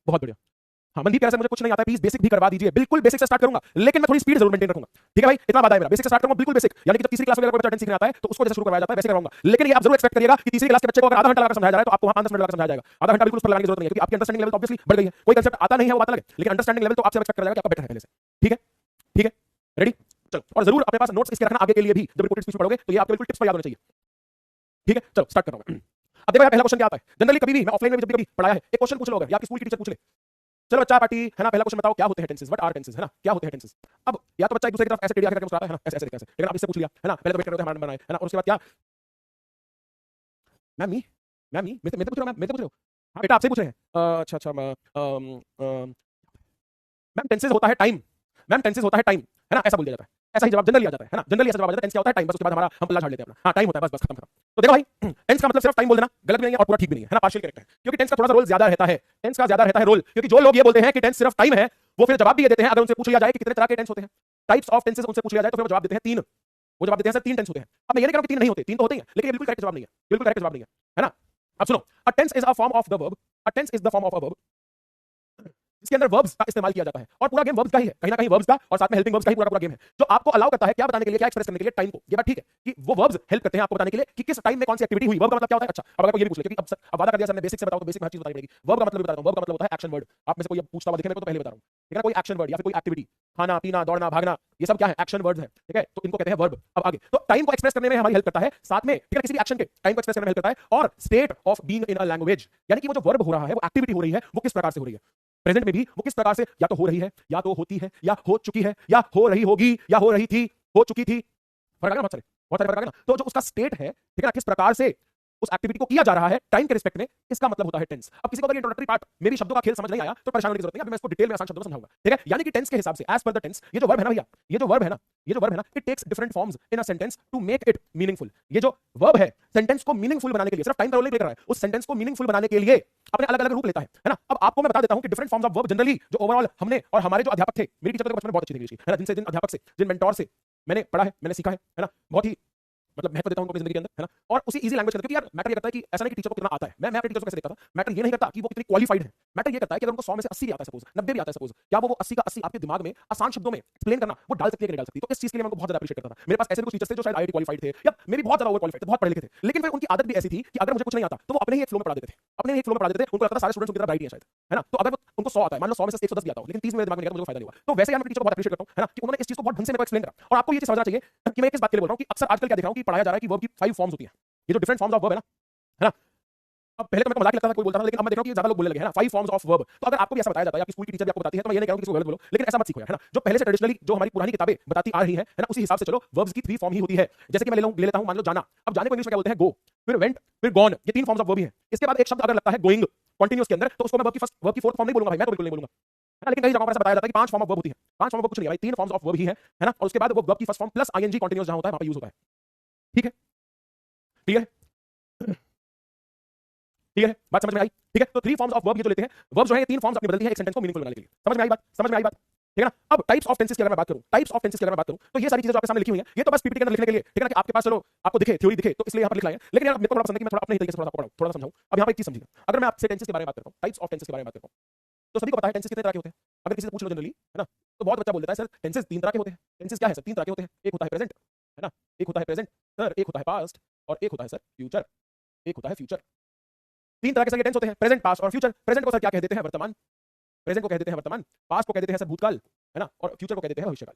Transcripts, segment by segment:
बहुत बढ़िया। हाँ मनदीप कह रहा है मुझे कुछ नहीं आता है, प्लीज बेसिक भी करवा दीजिए। बिल्कुल बेसिक से स्टार्ट करूंगा, लेकिन मैं थोड़ी स्पीड जरूर मेंटेन रखूंगा। ठीक है भाई, इतना वादा है मेरा, बेसिक से स्टार्ट करूंगा, बिल्कुल बेसिक। यानी कि जब तीसरी क्लास में अगर कोई बच्चा टेंस सीखने आता है तो उसको जैसे शुरू करवाया जाता है वैसे करवाऊंगा। लेकिन ये आप जरूर एक्सपेक्ट करिएगा कि तीसरी क्लास के बच्चे को अगर आधा घंटा लगाकर समझाया जा रहा है तो आपको वहां 5-10 मिनट लगाकर समझाया जाएगा। आधा घंटा बिल्कुल उस पर लगाने की जरूरत नहीं है, क्योंकि आपकी अंडरस्टैंडिंग लेवल तो ऑब्वियसली बढ़ गई है। कोई कंसेप्ट आता नहीं है वो बात अलग है, लेकिन अंडरस्टैंडिंग लेवल तो आपसे एक्सपेक्ट कर जाएगा कि आपका बेटर है पहले से। ठीक है, ठीक है, रेडी, चलो। और जरूर अपने पास नोट्स इसके रखना आगे के लिए भी, जब रिपोर्टेड स्पीच पढ़ोगे तो ये आपके बिल्कुल टिप्स पर याद होने चाहिए। ठीक है, चलो स्टार्ट कर रहा हूं। अब देखो यार, पहला क्वेश्चन क्या आता है। जनरली कभी भी मैं ऑफलाइन में जब भी कभी पढ़ाया है, एक क्वेश्चन पूछ लो, अगर या आपकी स्कूल की टीचर पूछ ले, चलो बच्चा पार्टी है ना, पहला क्वेश्चन बताओ क्या होते हैं टेंसेस, व्हाट आर टेंसेस, है ना, क्या होते हैं टेंसेस। अब या तो बच्चा एक दूसरे की तरफ ऐसे टेढ़ी आंखें करके मुस्कुराता है ना, ऐसे ऐसे ऐसे, लेकिन आप इससे पूछ लिया है ना, पहले तो वेट कर रहे थे हमारा बनाए है ना, और उसके बाद क्या, मैम मी, मैम मी, मेरे से पूछ रहे हो, मैम मेरे से पूछ रहे हो, हाँ बेटा आपसे पूछ रहे हैं। अच्छा अच्छा, मैम टेंसेस होता है टाइम, मैम टेंसेस होता है टाइम, है ना, ऐसा बोल दिया जाता है। ऐसा ही जवाब जनरली आ जाता है ना, जनरली ऐसा जवाब आ जाता है, टेंस क्या होता है टाइम, बस उसके बाद हमारा हम पल्ला झाड़ लेते हैं अपना, हाँ टाइम होता है, बस बस खत्म खत्म। तो देखो भाई, टेंस का मतलब सिर्फ टाइम बोल देना गलत भी नहीं है और पूरा ठीक भी नहीं है ना, पार्शियल करेक्ट है, क्योंकि टेंस का थोड़ा सा रोल ज्यादा रहता है, टेंस का ज्यादा रहता है रोल, क्योंकि जो लोग ये बोलते हैं कि टेंस सिर्फ टाइम है, वो फिर जवाब भी ये देते हैं, अगर उनसे पूछ लिया जाए कि कितने तरह के टेंस होते हैं, टाइप्स ऑफ टेंसेस उनसे पूछ लिया जाए तो फिर वो जवाब देते हैं 3, वो जवाब देते हैं सर 3 टेंस होते हैं। अब मैं ये नहीं कह रहा हूं कि 3 नहीं होते, 3 तो होते ही हैं, लेकिन ये बिल्कुल करेक्ट जवाब नहीं है, बिल्कुल करेक्ट जवाब नहीं है ना। अब सुनो, a tense is a form of the verb, a tense is the form of a verb जिसके अंदर वर्ब्स का इस्तेमाल किया जाता है, और पूरा गेम वर्ब्स का ही है, कहीं ना कहीं वर्ब्स का और साथ में हेल्पिंग वर्ब्स का ही पूरा गेम है, जो आपको अलाउ करता है क्या बताने के लिए, क्या एक्सप्रेस करने के लिए टाइम को। ये बात ठीक है कि वो वर्ब्स हेल्प करते हैं आपको बताने के लिए कि किस टाइम में कौन सी एक्टिविटी हुई। वर्ब का मतलब क्या होता है, अच्छा अब अगर कोई ये भी पूछ ले, क्योंकि अब वादा कर दिया सर ने बेसिक से बताओ तो बेसिक में हर चीज बतानी पड़ेगी। वर्ब का मतलब भी बताता हूं, वर्ब का मतलब होता है एक्शन वर्ड। आप में से कोई पूछता हुआ दिखे मेरे को तो पहले बता रहा हूं, ठीक है ना, कोई एक्शन वर्ड या फिर कोई एक्टिविटी, खाना पीना दौड़ना भागना, ये सब क्या है, एक्शन वर्ड्स है, ठीक है, तो इनको कहते हैं वर्ब। अब आगे तो टाइम को एक्सप्रेस करने में हमारी हेल्प करता है, साथ में ठीक है किसी भी एक्शन के टाइम को एक्सप्रेस करने में हेल्प करता है, और state of being in a language, यानी कि वो जो वर्ब हो रहा है, वो एक्टिविटी हो रही है, वो किस प्रकार से हो रही है, प्रेजेंट में भी वो किस प्रकार से या तो हो रही है, या तो होती है, या हो चुकी है, या हो रही होगी, या हो रही थी, हो चुकी थी, फर्क आ गया, बहुत सारे फर्क आ गया ना। तो जो उसका स्टेट है, ठीक है ना, किस प्रकार से उस एक्टिविटी को किया जा रहा है टाइम के रिस्पेक्ट में, इसका मतलब होता है टेंस। अब किसी को अगर इंट्रोडक्टरी पार्ट मेरी शब्दों का खेल समझ नहीं आया तो परेशान होने की जरूरत नहीं है, अभी मैं इसको डिटेल में आसान शब्दों में समझाऊंगा, ठीक है। यानी कि टेंस के हिसाब से, एज पर द टेंस, ये जो वर्ब है ना भैया, ये जो वर्ब है ना, ये जो वर्ब है ना, it takes different forms in a sentence to make it meaningful. ये जो वर्ब है सेंटेंस को मीनिंगफुल बनाने के लिए, सिर्फ टाइम का रोल नहीं प्ले कर रहा है, उस सेंटेंस को मीनिंगफुल बनाने के लिए अपने अलग अलग रूप लेता है ना। अब आपको मैं बता देता हूं कि different forms of verb generally जो ओवरऑल हमने और हमारे जो अध्यापक थे, मेरी टीचर तो बचपन में बहुत अच्छी थी इंग्लिश की, है ना, जिन अध्यापक से, जिन मेंटोर से मैंने पढ़ा है, मैंने सीखा है ना, बहुत ही मतलब महत्व देता हूं उनको अपनी जिंदगी के अंदर, है ना, और उसी इजी लैंग्वेज के अंदर, क्योंकि यार मैटर ये करता है कि ऐसा नहीं कि टीचर को कितना आता है, मैं अपने टीचर को कैसे देखता था, मैटर ये नहीं करता कि वो कितनी क्वालिफाइड है, मैटर ये करता है कि अगर उनको 100 में से 80 भी आता है, सपोज 90 भी आता है, सपोज क्या वो 80 का 80 आपके दिमाग में आसान शब्दों में एक्सप्लेन करना वो डाल सकती है कि नहीं डाल सकती। तो इस चीज के लिए मैं उनको बहुत ज्यादा अप्रिशिएट करता था। मेरे पास ऐसे भी कुछ टीचर्स थे जो शायद आईआईटी क्वालिफाइड थे या मे भी बहुत ज्यादा ओवर क्वालिफाइड थे, बहुत पढ़े लिखे थे, लेकिन फिर उनकी आदत भी ऐसी थी कि अगर मुझे कुछ नहीं आता तो वो अपने ही एक फ्लो में पढ़ा देते थे, अपने ही एक फ्लो में पढ़ा देते थे, उनको लगता था सारे स्टूडेंट्स उनकी तरह ब्राइट ही है शायद, है ना। तो अगर उनको 100 आता है, मान लो 100 में से 110 भी आता हो, लेकिन 30 में दिमाग में मुझे फायदा नहीं हुआ। तो वैसे यार मैं टीचर को बहुत अप्रिशिएट करता हूं, है ना, कि उन्होंने इस चीज को बहुत ढंग से मेरे को एक्सप्लेन करा। और आपको ये चीज समझना चाहिए कि मैं किस बात के लिए बोल रहा हूं कि अक्सर आजकल क्या देख रहा हूं कि पढ़ाया जा रहा है कि वर्ब की 5 फॉर्म्स होती हैं, ये जो डिफरेंट फॉर्म्स ऑफ वर्ब है ना। अब पहले तो मेरे को मजाक लगता था कोई बोलता था, लेकिन अब मैं देख रहा हूं कि ज्यादा लोग बोलने लगे हैं ना, 5 फॉर्म्स ऑफ वर्ब। तो अगर आपको भी ऐसा बताया जाता है, आपकी स्कूल की टीचर भी आपको बताती है, तो मैं ये नहीं कह रहा हूं कि इसको गलत बोलो, लेकिन ऐसा मत सीखो यार, है ना। जो पहले से ट्रेडिशनली जो हमारी पुरानी किताबें बताती आ रही है ना, उसी हिसाब से चलो। वर्ब्स की 3 फॉर्म ही होती है, जैसे कि मैं ले लेता हूं, मान लो जाना। अब जाने को इंग्लिश में क्या बोलते हैं, गो, फिर वेंट, फिर गॉन, ये 3 फॉर्म्स ऑफ वर्ब ही है। इसके बाद एक शब्द अगर लगता है गोइंग कंटीन्यूअस के अंदर, तो उसको मैं वर्ब की 4th फॉर्म नहीं बोलूंगा भाई, मैं तो बिल्कुल नहीं बोलूंगा, है ना। लेकिन कई जगहों पर ऐसा बताया जाता है कि 5 फॉर्म ऑफ वर्ब होती है। 5 फॉर्म ऑफ कुछ नहीं है भाई, 3 फॉर्म्स ऑफ वर्ब ही है ना। और उसके बाद वो वर्ब की first form plus ING continuous जहां होता है वहां पे यूज होता है, ठीक है, क्लियर है, ठीक है, बात समझ में आई, ठीक है। तो 3 फॉर्म्स ऑफ वर्ब ये जो लेते हैं, वर्ब जो है ये 3 फॉर्म्स अपनी बदलती है एक सेंटेंस को मीनिंगफुल बनाने के लिए। समझ में आई बात, समझ में आई बात, ठीक है ना। अब टाइप्स ऑफ टेंसेस की अगर मैं बात करूं, टाइप्स ऑफ टेंसेस की अगर मैं बात करूं, तो ये सारी चीजें जो आपके सामने लिखी हुई हैं, ये तो बस पीपीटी के अंदर लिखने के लिए, ठीक है ना, कि आपके पास चलो आपको दिखे, थ्योरी दिखे, तो इसलिए यहां पर लिख लाए हैं। लेकिन यार मेरे को थोड़ा पसंद है कि मैं थोड़ा अपने तरीके से थोड़ा पढ़ाऊं, थोड़ा समझाऊं। अब यहां पर एक चीज समझिएगा, अगर मैं आपसे टेंसेस के बारे में बात करता हूं, टाइप्स ऑफ टेंसेस के बारे में बात करता हूं, तो सभी को पता है टेंसेस कितने तरह के होते हैं। अगर किसी से पूछ लो जनरली, है ना, तो बहुत बच्चा बोल देता है सर टेंसेस 3 तरह के होते हैं। टेंसेस क्या है सर, 3 तरह के होते हैं, एक होता है प्रेजेंट, है ना, एक होता है प्रेजेंट सर, एक होता है पास्ट, और एक होता है सर फ्यूचर, एक होता है फ्यूचर। 3 तरह के सर टेंस होते हैं, प्रेजेंट, पास्ट और फ्यूचर। प्रेजेंट को सर क्या कह देते हैं, वर्तमान, प्रेजेंट को कह देते हैं वर्तमान, पास्ट को कह देते हैं सर भूतकाल, है ना, और फ्यूचर को कह देते हैं भविष्यकाल।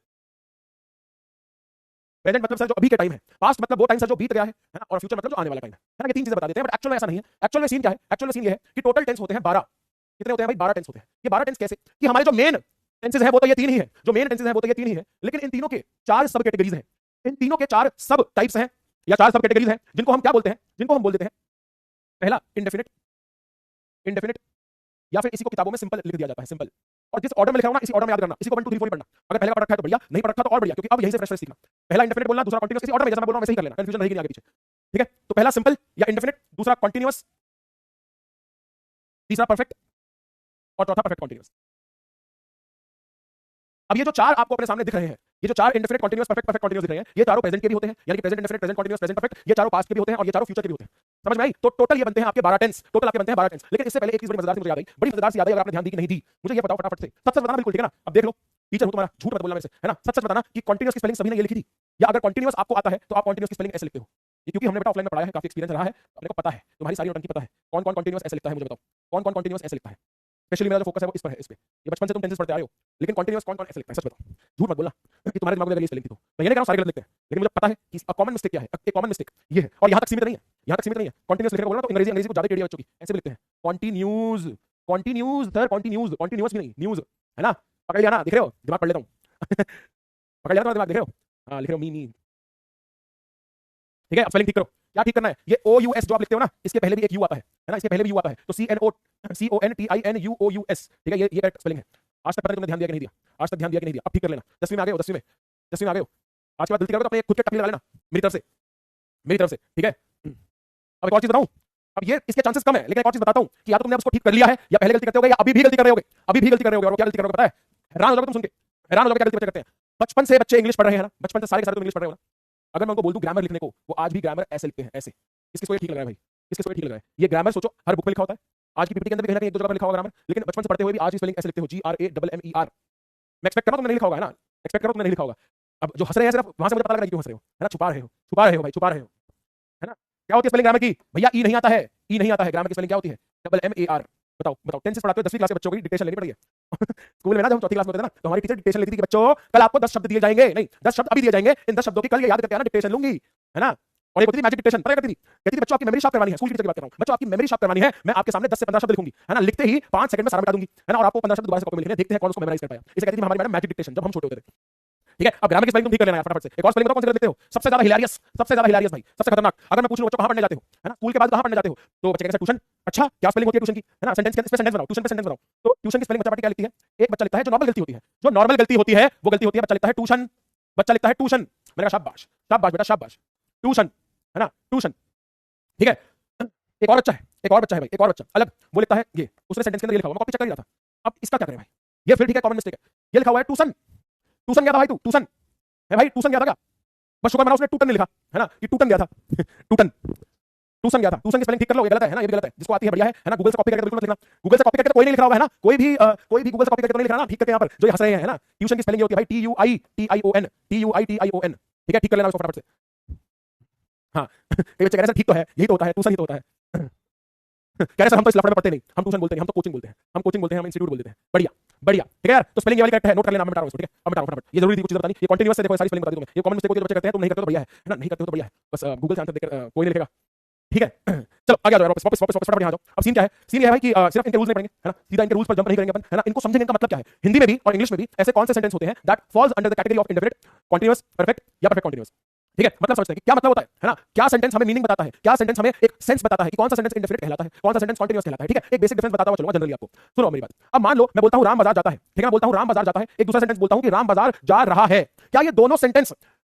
प्रेजेंट मतलब सर जो अभी के टाइम है, पास्ट मतलब वो टाइम सर जो बीत गया है ना, और फ्यूचर मतलब जो आने वाला टाइम है ना। ये 3 चीजें बता देते हैं, बट एक्चुअल में ऐसा नहीं है। एक्चुअल में सीन क्या है, एक्चुअल में सीन ये है कि टोटल टेंस होते हैं 12। कितने होते हैं भाई, 12 टेंस होते हैं। ये 12 टेंस कैसे, कि हमारे जो मेन टेंसेस है वो तो ये 3 ही है, जो मेन टेंसेस है वो तो ये 3 ही है, लेकिन इन तीनों के 4 सब कैटेगरीज हैं, इन तीनों के 4 सब टाइप्स हैं या 4 सब कैटेगरीज हैं, जिनको हम क्या बोलते हैं, जिनको हम बोल देते हैं पहला इंडेफिनिट, इंडेफिनिट, या फिर इसी को किताबों में सिंपल लिख दिया जाता है, सिंपल। और जिस ऑर्डर में लिखा होगा ना, इसी ऑर्डर में याद करना, इसी को 1 2 3 4 नहीं पढ़ना। अगर पहले का पढ़ रखा है तो बढ़िया, नहीं पढ़ रखा तो और बढ़िया, क्योंकि अब यहीं से फ्रेश सीखना। पहला इंडेफिनिट बोलना, दूसरा कंटीन्यूअस, इसी ऑर्डर में जैसा मैं बोल रहा हूं वैसे ही कर लेना, कंफ्यूजन रहेगी नहीं आगे पीछे, ठीक है। तो पहला सिंपल या इंडेफिनिट, दूसरा कंटीन्यूअस, तीसरा परफेक्ट, और चौथा परफेक्ट कंटीन्यूअस। अब ये जो 4 आपको अपने सामने दिख रहे हैं, ये जो चार indefinite continuous perfect perfect continuous दिख रहे हैं, ये चारों प्रेजेंट के भी होते हैं, यानी कि present indefinite present continuous present perfect, ये चारों पास्ट के भी होते हैं और ये चारों फ्यूचर के भी होते हैं। समझ में आई? तो टोटल ये बनते हैं आपके 12 टेंस, टोटल आपके बनते हैं 12 टेंस। लेकिन इससे पहले एक चीज बड़ी मजेदार सी मुझे याद आई, बड़ी मजेदार सी याद आई, अगर आपने ध्यान दी कि नहीं दी, मुझे ये बताओ फटाफट से, सच सच बताना बिल्कुल, ठीक है ना? अब देख लो, टीचर हूं तुम्हारा, झूठ मत बोलना मेरे से, है ना? सच सच बताना कि कंटीन्यूअस की स्पेलिंग सभी ने ये लिखी थी, या अगर कंटीन्यूअस आपको आता है तो आप कंटीन्यूअस की स्पेलिंग ऐसे लिखते हो। ये क्योंकि हमने बेटा ऑफलाइन में पढ़ा है, काफी एक्सपीरियंस रहा है, अपने को पता है, तुम्हारी सारी नौटंकी पता है। कौन कौन कंटीन्यूअस ऐसे लिखता है मुझे बताओ, कौन कौन कंटीन्यूअस ऐसे लिखता है? स्पेशली मेरा जो फोकस है वो इस पर है, इस पे। ये बचपन से तुम टेंसेस पढ़ते आ रहे हो, लेकिन कंटीन्यूअस कौन कौन ऐसे लिखता है? सच बताओ, झूठ मत बोलना कि तुम्हारे दिमाग में ये स्पेलिंग थी तो। मैं ये नहीं कह रहा हूं सारे गलत लिखते हैं, लेकिन मुझे पता है कि कॉमन मिस्टेक क्या है। एक कॉमन मिस्टेक ये है, और यहां तक सीमित नहीं है, यहां तक सीमित नहीं है। कंटीन्यूअस लिखने को बोलना तो अंग्रेजी अंग्रेजी को ज्यादा टेढ़ी है बच्चों की, ऐसे भी लिखते हैं कंटीन्यूज, कंटीन्यूज सर, कंटीन्यूज, कंटीन्यूअस भी नहीं, न्यूज, है ना? पकड़ लिया ना? दिख रहे हो? दिमाग पढ़ लेता हूं पकड़ लिया तुम्हारा दिमाग, दिख रहे हो? हाँ लिख रहे हो, मी। ठीक है, अब स्पेलिंग ठीक करो। क्या ठीक करना है? ये ओ यू एस जो आप लिखते हो ना, इसके पहले भी एक यू आता है ना? इसके पहले भी यू आता है, तो CONTINUOUS, ठीक है? ये करेक्ट स्पेलिंग है। आज तक पता नहीं तुमने ध्यान दिया कि नहीं दिया, आज तक ध्यान दिया कि नहीं दिया, अब ठीक कर लेना। 10वीं में आ गए हो, 10वीं में आ गए हो। आज के बाद गलती करोगे तो अपने खुद के टकली लगा लेना, मेरी तरफ से, मेरी तरफ से, ठीक है? अब एक और चीज बताऊं, अब ये इसके चांसेस कम है, लेकिन एक और चीज बताता हूं कि या तो तुमने उसको ठीक कर लिया है, या पहले गलती करते होगे, या अभी भी गलती कर रहे होगे, अभी भी गलती कर रहे होगे। और क्या गलती करोगे पता है? हैरान हो जाओगे तुम सुन के, हैरान हो जाओगे क्या गलती बच्चे करते हैं। बचपन से बच्चे इंग्लिश पढ़ रहे हैं ना, बचपन से सारे के सारे तुम इंग्लिश पढ़ रहे हो ना। अगर मैं उनको बोल दूं ग्रामर लिखने को, वो आज भी ग्रामर ऐसे लिखते हैं, ऐसे। इसको ये ठीक लग रहा है भाई, इसको ये ठीक लग रहा है। ये ग्रामर सोचो हर बुक में लिखा होता है, आज की पीपीटी के अंदर भी कहीं ना कहीं एक दो जगह पर लिखा होगा ग्रामर, लेकिन बचपन से पढ़ते हुए भी आज भी स्पेलिंग ऐसे लिखते हो, GRAMMER। मैं एक्सपेक्ट कर रहा हूं तुमने नहीं लिखा होगा, है ना? एक्सपेक्ट कर रहा हूं तुमने नहीं लिखा होगा। अब जो हंस रहे हैं सिर्फ वहां से मुझे पता लग रहा है कि क्यों हंस रहे हो, है ना? छुपा रहे हो, छुपा रहे हो भाई, छुपा रहे हो, है ना? क्या होती है स्पेलिंग ग्रामर की? भैया ई नहीं आता है, ई नहीं आता है। ग्रामर की स्पेलिंग क्या होती है? MMAR। बताओ बताओ, 10 से पढ़ाते हो, 10वीं क्लास के बच्चों की डिक्टेशन लेनी पड़ी है स्कूल में ना, जब हम चौथी क्लास में होते थे ना, तो हमारी टीचर डिक्टेशन लेती थी कि बच्चों कल आपको 10 शब्द दिए जाएंगे, नहीं 10 शब्द अभी दिए जाएंगे, इन 10 शब्दों की कल ये याद करके आना, डिक्टेशन लूंगी, है ना? और ये होती थी मैजिक डिक्टेशन, पता करती थी, कहती थी बच्चों आपकी मेमोरी शार्प करवानी है, स्कूल की टीचर की बात कर रहा हूं, बच्चों आपकी मेमोरी शार्प करवानी है, मैं आपके सामने 10 से 15 शब्द लिखूंगी, है ना? लिखते ही 5 सेकंड में सारा मिटा दूंगी, है ना? और आपको 15 शब्द दोबारा से कॉपी में लिखने, देखते हैं कौन उसको मेमोराइज कर पाया। इसे कहती थी हमारी मैडम मैजिक डिक्टेशन, जब हम छोटे होते थे। ठीक है, अब ग्रामर की स्पेलिंग तुम ठीक कर लेना यार फटाफट से। एक और स्पेलिंग बताओ कौन सी गलत लिखते हो? सबसे ज्यादा हिलेरियस, सबसे ज्यादा हिलेरियस भाई, सबसे खतरनाक। अगर मैं पूछ लूं बच्चों कहां पढ़ने जाते हो, है ना? स्कूल के बाद कहां पढ़ने जाते हो, तो बच्चे कहते हैं ट्यूशन। अच्छा, क्या स्पेलिंग होती है ट्यूशन की, है ना? सेंटेंस के इसमें सेंटेंस बनाओ, ट्यूशन पे सेंटेंस बनाओ। तो ट्यूशन की स्पेलिंग बच्चा क्या लिखती है? एक बच्चा लिखता है जो नॉर्मल गलती होती है, जो नॉर्मल गलती होती है वो गलती होती है, बच्चा लिखता है ट्यूशन, बच्चा लिखता है ट्यूशन। मैंने कहा शाबाश, शाबाश बेटा शाबाश, ट्यूशन, है ना? ट्यूशन, ठीक है? एक और बच्चा है, एक और बच्चा है भाई, एक और बच्चा अलग, वो लिखता है ये, उसने सेंटेंस के अंदर ये लिखा हुआ, मैं कॉपी चेक कर रहा था। अब इसका क्या करें भाई? ये फिर ठीक है, कॉमन मिस्टेक है। ये लिखा हुआ है ट्यूशन, ट्यूशन गया था भाई, तू ट्यूशन है भाई, ट्यूशन गया था क्या? बस शुक्र मना उसने ट्यूटन नहीं लिखा, है ना? कि ट्यूटन गया था ट्यूटन, ट्यूशन गया था। ट्यूशन की स्पेलिंग ठीक कर लो, ये गलत है ना? ये भी गलत है। जिसको आती है बढ़िया है ना? गूगल से कॉपी करके बिल्कुल मत लिखना, गूगल से कॉपी करके तो कोई नहीं लिख रहा होगा, है ना? कोई भी गूगल से कॉपी करके तो नहीं लिख रहा ना, ठीक करके यहां पर जो हंस रहे हैं, है ना? ट्यूशन की स्पेलिंग ये होती है भाई TUITION, TUITION, ठीक है? ठीक कर लेना उसको फटाफट से। हाँ कई बच्चे कह रहे हैं ठीक तो है, यही तो होता है, ट्यूशन ही तो होता है कह रहे सर हम तो इस लफड़े में पढ़ते नहीं, हम ट्यूशन बोलते हैं, हम तो कोचिंग बोलते हैं, हम कोचिंग बोलते हैं, हम इंस्टीट्यूट बोलते हैं। बढ़िया बढ़िया, ठीक है यार? तो स्पेलिंग ये वाली करेक्ट है, नोट कर लेना, मैं बता रहा हूं इसको, ठीक है? अब बता रहा हूं फटाफट, ये जरूरी थी कुछ चीज बतानी। ये कंटीन्यूअस से देखो सारी स्पेलिंग बता दी तुम्हें। ये कॉमन मिस्टेक होती है बच्चे करते हैं, तुम नहीं करते हो तो बढ़िया है ना? नहीं करते हो तो बढ़िया है, बस गूगल से आंसर देकर कोई नहीं लिखेगा, ठीक है? चलो आगे आ जाओ, वापस वापस वापस फटाफट यहाँ आ जाओ। अब सीन क्या है? सीन ये है भाई कि सिर्फ इनके रूल्स नहीं पढ़ेंगे, है ना? सीधा इनके रूल्स पर जंप नहीं करेंगे अपन, है ना? इनको समझेंगे इनका मतलब क्या है। हिंदी में भी और इंग्लिश में भी ऐसे कौन से सेंटेंस होते हैं that falls under the category of indefinite continuous perfect या परफेक्ट कंटीन्यूअस, ठीक है? मतलब समझते हैं कि क्या मतलब होता है ना? क्या सेंटेंस हमें मीनिंग बताता है, क्या सेंटेंस हमें एक सेंस बताता है कि कौन सा सेंटेंस इंडेफिनिट कहलाता है, कौन सा सेंटेंस कंटीन्यूअस कहलाता है, ठीक है? एक बेसिक डिफरेंस बताता हुआ चलूंगा जनरली आपको। सुनो मेरी बात। अब मान लो मैं बोलता हूं राम बाजार जाता है, ठीक है? मैं बोलता हूं राम बाजार जाता है, एक दूसरा सेंटेंस बोलता हूं कि राम बाजार जा रहा है। क्या ये दोनों सेंटेंस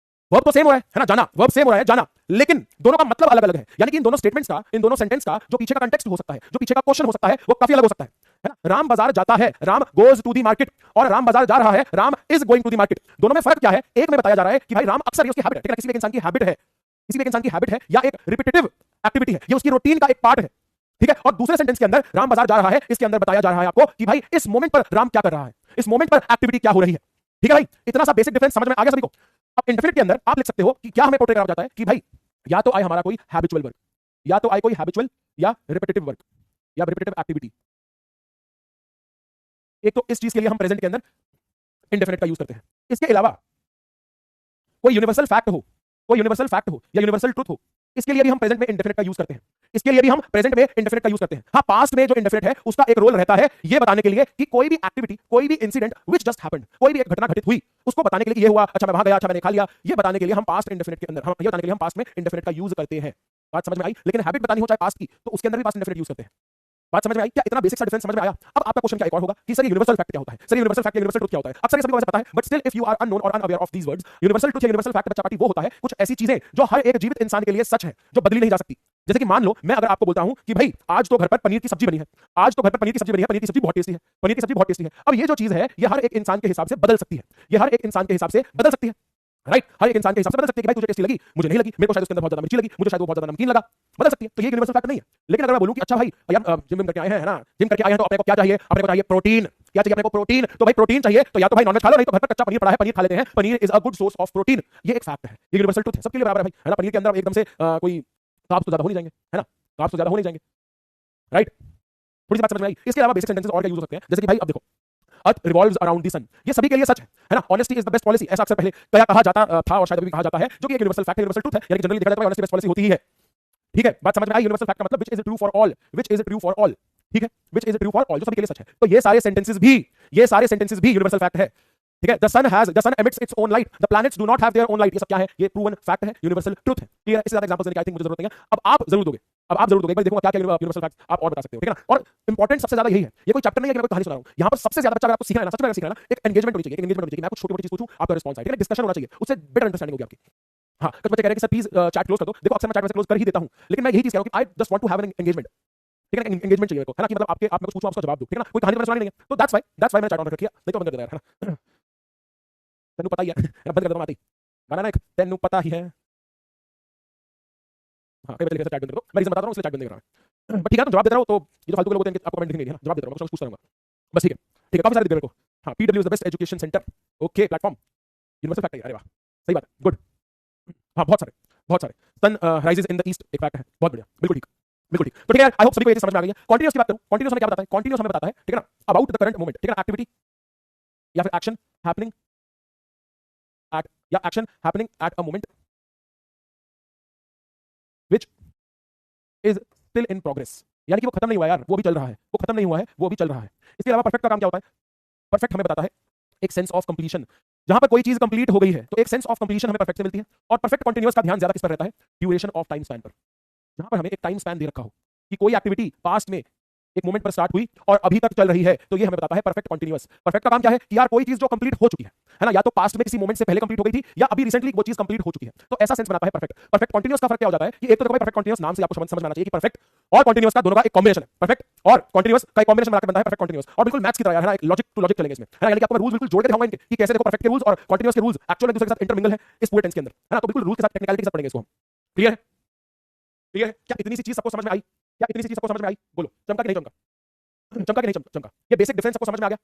वर्ब तो सेम हो रहा है ना? जाना, वर्ब सेम हो रहा है जाना, लेकिन दोनों का मतलब अलग अलग है। यानी कि इन दोनों स्टेटमेंट्स का, इन दोनों सेंटेंस का जो पीछे का कंटेक्स्ट हो सकता है, जो पीछे का क्वेश्चन हो सकता है, वो काफी अलग हो सकता है ना? राम बाजार जाता है, Ram goes to the market, और राम बाजार जा रहा है, Ram is going to the market. दोनों में फर्क क्या है? एक में बताया जा रहा है कि भाई राम अक्सर, ये उसकी हैबिट है, ठीक है? किसी भी इंसान की हैबिट है, किसी भी इंसान की हैबिट है या एक रिपीटेटिव एक्टिविटी है, ये उसकी रूटीन का एक पार्ट है, ठीक है? और दूसरे सेंटेंस के अंदर राम बाजार जा रहा है, इसके अंदर बताया जा रहा है आपको कि भाई इस मोमेंट पर राम क्या कर रहा है, इस मोमेंट पर एक्टिविटी क्या हो रही है, ठीक है भाई? इतना सा बेसिक डिफरेंस समझ में आ गया सभी को? अब इंडेफिनिट के अंदर आप लिख सकते हो कि क्या हमें पोर्ट्रे करा जाता है कि भाई या तो आए हमारा कोई हैबिचुअल वर्क, या तो आए कोई हैबिचुअल या रिपीटेटिव वर्क या रिपीटेटिव एक्टिविटी। एक तो इस चीज के लिए हम प्रेजेंट के अंदर इंडेफिनिट का यूज करते हैं। इसके अलावा कोई यूनिवर्सल फैक्ट हो, कोई यूनिवर्सल फैक्ट हो या यूनिवर्सल ट्रुथ हो, इसके लिए भी हम प्रेजेंट में इंडेफिनिट का यूज करते हैं। इसके लिए भी हम प्रेजेंट में इंडेफिनिट का यूज करते हैं। हाँ, पास्ट में जो इंडेफिनिट है उसका एक रोल रहता है ये बताने के लिए कि कोई भी एक्टिविटी, कोई भी इंसिडेंट व्हिच जस्ट हैपेंड, कोई भी एक घटना घटित हुई, उसको बताने के लिए ये हुआ, अच्छा मैं वहां गया, अच्छा मैंने खा लिया, ये बताने के लिए हम पास्ट इंडेफिनिट के अंदर, हम ये बताने के लिए हम पास्ट में इंडेफिनिट का यूज करते हैं। बात समझ में आई? लेकिन हैबिट बतानी हो चाहे पास्ट की, तो उसके अंदर भी पास्ट इंडेफिनिट यूज करते हैं। बात समझ में आई? क्या इतना बेसिक सा डिफरेंस समझ में आया? अब आपका क्वेश्चन क्या एक और होगा कि सर ये यूनिवर्सल फैक्ट क्या होता है, सर यूनिवर्सल फैक्ट या यूनिवर्सल ट्रुथ क्या होता है? अक्सर ये सभी को पता है, but still if you are unknown और unaware of these words, universal truth या यूनिवर्सल फैक्ट बच्चा पार्टी वो होता है कुछ ऐसी चीजें जो हर एक जीवित इंसान के लिए सच है, जो बदली नहीं जा सकती, जैसे कि मान लो मैं अगर आपको बोलता हूं कि भाई आज तो घर पर पनीर की सब्जी बनी है, आज तो घर पर पनीर की सब्जी बनी है, पनीर की सब्जी बहुत टेस्टी है, पनीर की सब्जी बहुत टेस्टी है। अब ये जो चीज है ये हर एक इंसान के हिसाब से बदल सकती है, ये हर एक इंसान के हिसाब से बदल सकती है, राइट? हर एक इंसान के हिसाब से बदल सकती है कि भाई तुझे टेस्टी लगी, मुझे नहीं लगी, मेरे को शायद उसके अंदर बहुत ज्यादा मिर्ची लगी, मुझे शायद वो बहुत ज्यादा नमकीन लगा, बदल सकती है। तो ये यूनिवर्सल फैक्ट नहीं है। लेकिन अगर मैं बोलूं कि अच्छा भाई यार जिम करके आए हैं, है ना, जिम करके आए हैं तो अपने को क्या चाहिए? अपने को चाहिए प्रोटीन। क्या चाहिए अपने को? प्रोटीन। तो भाई प्रोटीन चाहिए तो या तो भाई नॉनवेज खा लो, नहीं तो घर पर कच्चा पनीर पड़ा है, पनीर खा लेते हैं। Paneer is a good source of protein. ये एक फैक्ट है, ये यूनिवर्सल ट्रुथ है, सबके लिए बराबर है भाई, है ना। पनीर के अंदर एकदम से कोई कार्ब्स तो ज्यादा हो नहीं जाएंगे, है ना, कार्ब्स तो ज्यादा हो नहीं जाएंगे, राइट? थोड़ी सी बात समझ में आई? इसके अलावा बेसिक सेंटेंसेस और क्या यूज हो सकते हैं, जैसे कि भाई अब देखो अर्थ रिवॉल्व्स अराउंड द सन, ये सभी के लिए सच है ना। Honesty is the best policy, ऐसा अक्सर पहले कहा जाता था और शायद अभी भी कहा जाता है, जो कि एक यूनिवर्सल फैक्ट है, यूनिवर्सल ट्रुथ है, यानी कि जनरली देखा जाता है ऑनेस्टी बेस्ट पॉलिसी होती ही है। ठीक है, बात समझ में आई? यूनिवर्सल फैक्ट का मतलब which is true for all, which is true for all, ठीक है, which is true for all, जो सभी के लिए सच है। तो ये सारे सेंटेंसेस भी यूनिवर्सल फैक्ट है, ठीक है। The sun emits its own light, the planets do not have their own light, ये सब क्या है? ये प्रूवन फैक्ट है, यूनिवर्सल ट्रुथ है। क्लियर? इससे ज्यादा एग्जांपल्स देने की आई थिंक मुझे जरूरत नहीं है। अब आप जरूर दोगे, एक बार देखो क्या क्या यूनिवर्सल फैक्ट्स आप और बता सकते हो, ठीक है ना। और इंपॉर्टेंट सबसे ज्यादा यही है, ये कोई चैप्टर नहीं है कि मैं कोई कहानी सुना रहा हूं, यहां पर सबसे ज्यादा बच्चा अगर आपको सीखना है ना, सच में सीखना है ना, एक एंगेजमेंट होनी चाहिए, एक एंगेजमेंट होनी चाहिए। मैं कुछ छोटी-छोटी चीज पूछूं, आपका रिस्पांस आए, ठीक है, डिस्कशन होना चाहिए, उससे बेटर अंडरस्टैंडिंग होगी आपकी। हां, कुछ बच्चे कह रहे हैं कि सर प्लीज चैट क्लोज कर दो। देखो अक्सर मैं चैट वैसे क्लोज कर ही देता हूं, लेकिन मैं यही चीज कह रहा हूं कि I just want to have an engagement, ठीक है ना। एंगेजमेंट चाहिए मेरे को, है ना, कि मतलब आप मैं कुछ पूछूं, आपका जवाब दूं, ठीक है ना। कोई कहानी तो सुनानी नहीं है, तो दैट्स व्हाई मैंने चैट ऑन कर किया, नहीं तो बंद कर देता यार, है ना। तेनू पता ही है, बंद कर देता हूं आते ही गाना ना, एक तेनू पता ही है। हाँ, कई बच्चे लिखे चैट बंद कर दो, मैं रीजन बता रहा हूं इसलिए चैट बंद नहीं कर रहा है। बट ठीक है, तो जवाब देता रहो, तो ये जो फालतू के लोग होते हैं आपको कमेंट दिखेंगे, जवाब देता रहो, मैं कुछ पूछता रहूंगा बस, ठीक है। ठीक है, काफी सारे दिख रहे मेरे को। हाँ, PW is the best education centre, okay, platform, universal fact है, अरे वाह, सही बात है, गुड। हाँ, बहुत सारे sun rises in the east, एक फैक्ट है, बहुत बढ़िया, बिल्कुल ठीक, बिल्कुल ठीक। तो ठीक है, आई होप सभी को ये चीज समझ में आ गई है। कॉन्टिन्यूअस की बात करूं, कॉन्टिन्यूअस हमें क्या बताता है? कॉन्टिन्यूअस हमें बताता है, ठीक है ना, अबाउट द करंट मोमेंट, ठीक है ना, एक्टिविटी या फिर action happening at a moment which is still in progress, यानी कि वो खत्म नहीं हुआ यार, वो भी चल रहा है, वो खत्म नहीं हुआ है, वो भी चल रहा है। इसके अलावा परफेक्ट का काम क्या होता है? परफेक्ट हमें बताता है एक सेंस ऑफ कंप्लीशन, जहां पर कोई चीज कंप्लीट हो गई है तो एक सेंस ऑफ कंप्लीशन हमें परफेक्ट से मिलती है। और परफेक्ट कंटीन्यूअस का ध्यान ज्यादा किस पर रहता है? ड्यूरेशन ऑफ टाइम स्पैन पर, जहां पर हमें एक टाइम स्पैन दे रखा हो कि कोई एक्टिविटी पास्ट में एक मोमेंट पर स्टार्ट हुई और अभी तक चल रही है, तो ये हमें बताता है परफेक्ट कंटीन्यूअस। परफेक्ट का काम क्या है कि यार कोई चीज जो कंप्लीट हो चुकी है ना, या तो पास्ट में किसी मोमेंट से पहले कंप्लीट हो गई थी या अभी रिसेंटली वो चीज कंप्लीट हो चुकी है, तो ऐसा सेंस बनाता है परफेक्ट। परफेक्ट कंटीन्यूअस का फर्क क्या हो जाता है कि एक तो देखो परफेक्ट कंटीन्यूअस नाम से आपको समझ में आना चाहिए कि परफेक्ट और कंटीन्यूअस का दोनों का एक कॉम्बिनेशन है, परफेक्ट और कंटीन्यूअस का एक कॉम्बिनेशन बनाकर बनता है परफेक्ट कंटीन्यूअस। और बिल्कुल मैथ्स की तरह है ना, एक लॉजिक टू लॉजिक चलेंगे इसमें, है ना, यानी कि आपको मैं रूल्स बिल्कुल जोड़ के दिखाऊंगा इनके कि कैसे देखो परफेक्ट के रूल्स और कंटीन्यूअस के रूल्स एक्चुअली एक दूसरे के साथ इंटरमिंगल है इस पूरे टेंस के अंदर, है ना। तो बिल्कुल रूल के साथ टेक्निकलिटी के साथ पढ़ेंगे इसको हम। क्लियर है? क्लियर है? क्या इतनी सी चीज सबको समझ में आई? क्या इतनी सी चीज सबको समझ में आई? बोलो, चमका कि नहीं चमका? चमका कि नहीं चमका? ये बेसिक डिफरेंस सबको समझ में आ गया?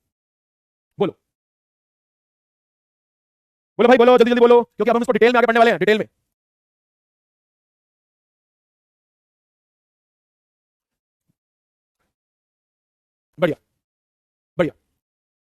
बोलो बोलो भाई, बोलो जल्दी जल्दी बोलो, क्योंकि अब हम इसको डिटेल में आगे पढ़ने वाले हैं, डिटेल में। बढ़िया बढ़िया,